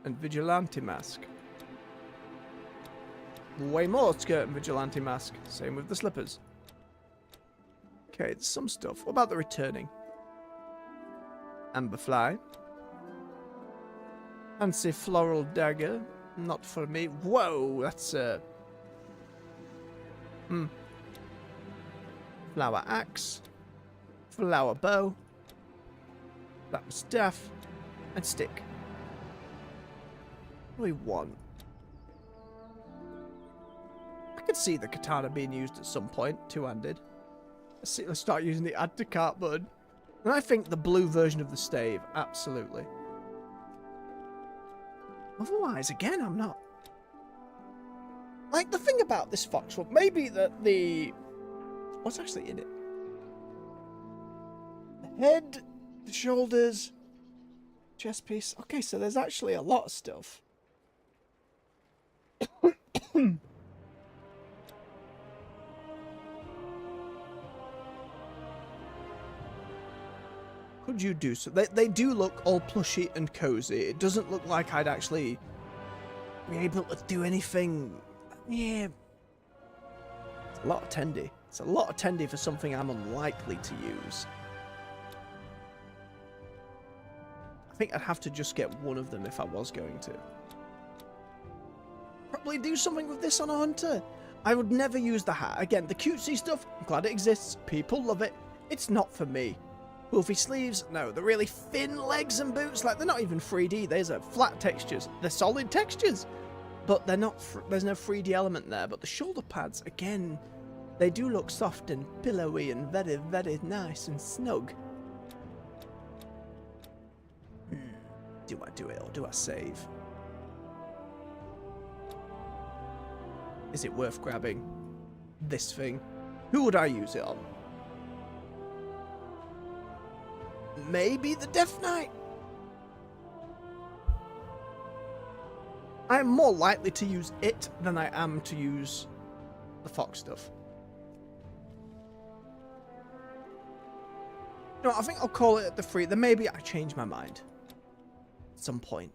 Speaker 1: And vigilante mask. Way more skirt and vigilante mask. Same with the slippers. Okay, it's some stuff. What about the returning? Amberfly. Fancy floral dagger. Not for me. Whoa, that's flower axe. Flower bow. Flower staff. And stick. What do we want? I could see the katana being used at some point, two-handed. Let's start using the add to cart button. And I think the blue version of the stave, absolutely. Otherwise, again, I'm not. Like, the thing about this fox one, maybe that the... What's actually in it? The head, the shoulders, chest piece. Okay, so there's actually a lot of stuff. Could you do so? They do look all plushy and cozy. It doesn't look like I'd actually be able to do anything. Yeah. It's a lot of tendy. It's a lot of tendy for something I'm unlikely to use. I think I'd have to just get one of them if I was going to. Probably do something with this on a hunter. I would never use the hat. Again, the cutesy stuff, I'm glad it exists. People love it. It's not for me. Poofy sleeves, no. The really thin legs and boots, like, they're not even 3D. These are flat textures. They're solid textures. But they're not, there's no 3D element there. But the shoulder pads, again, they do look soft and pillowy and very, very nice and snug. Do I do it or do I save? Is it worth grabbing this thing? Who would I use it on? Maybe the Death Knight? I am more likely to use it than I am to use the fox stuff. No, I think I'll call it the free. Then maybe I change my mind at some point.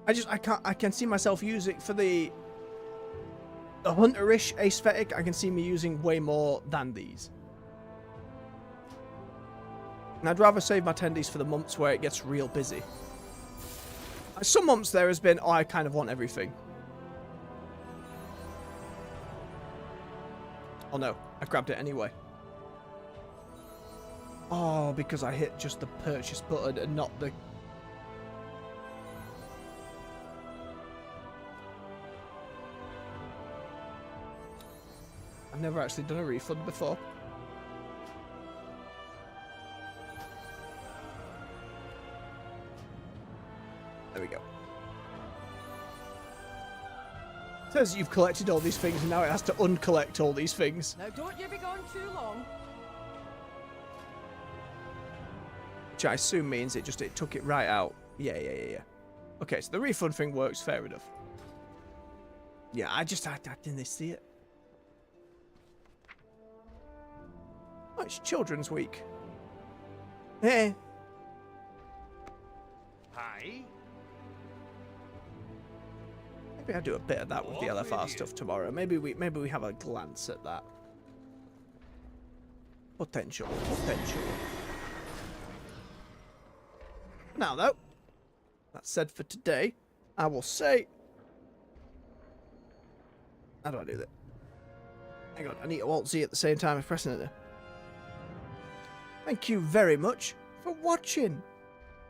Speaker 1: I can see myself using it for the a hunterish aesthetic, I can see me using way more than these. And I'd rather save my tendies for the months where it gets real busy. Some months there has been, oh, I kind of want everything. Oh no, I grabbed it anyway. Oh, because I hit just the purchase button and not the... I've never actually done a refund before. There we go. It says you've collected all these things and now it has to uncollect all these things.
Speaker 6: Now don't you be gone too long.
Speaker 1: Which I assume means it took it right out. Yeah. Okay, so the refund thing works, fair enough. Yeah, I didn't see it. Oh, it's Children's Week. Hey.
Speaker 2: Hi.
Speaker 1: Maybe I'll do a bit of that with the LFR stuff tomorrow. Maybe we have a glance at that. Potential. Now though, that's said for today. I will say, how do I do that? Hang on, I need to Alt Z at the same time as pressing it. Thank you very much for watching.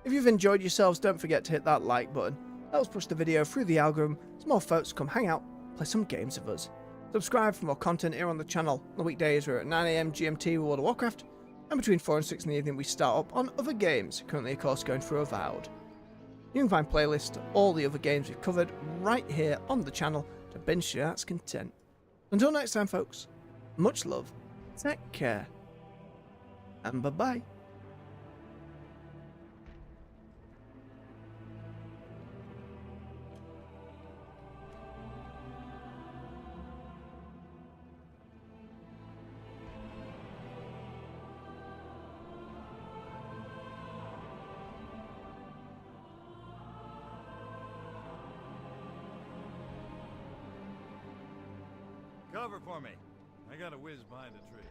Speaker 1: If you've enjoyed yourselves, don't forget to hit that like button. Helps push the video through the algorithm so more folks come hang out, play some games with us. Subscribe for more content here on the channel. On the weekdays we're at 9 AM GMT with World of Warcraft, and between 4 and 6 in the evening we start up on other games, currently of course going through Avowed. You can find playlists to all the other games we've covered right here on the channel to binge to your heart's content. Until next time folks, much love, take care, and bye-bye.
Speaker 7: Cover for me. I gotta whiz behind a tree.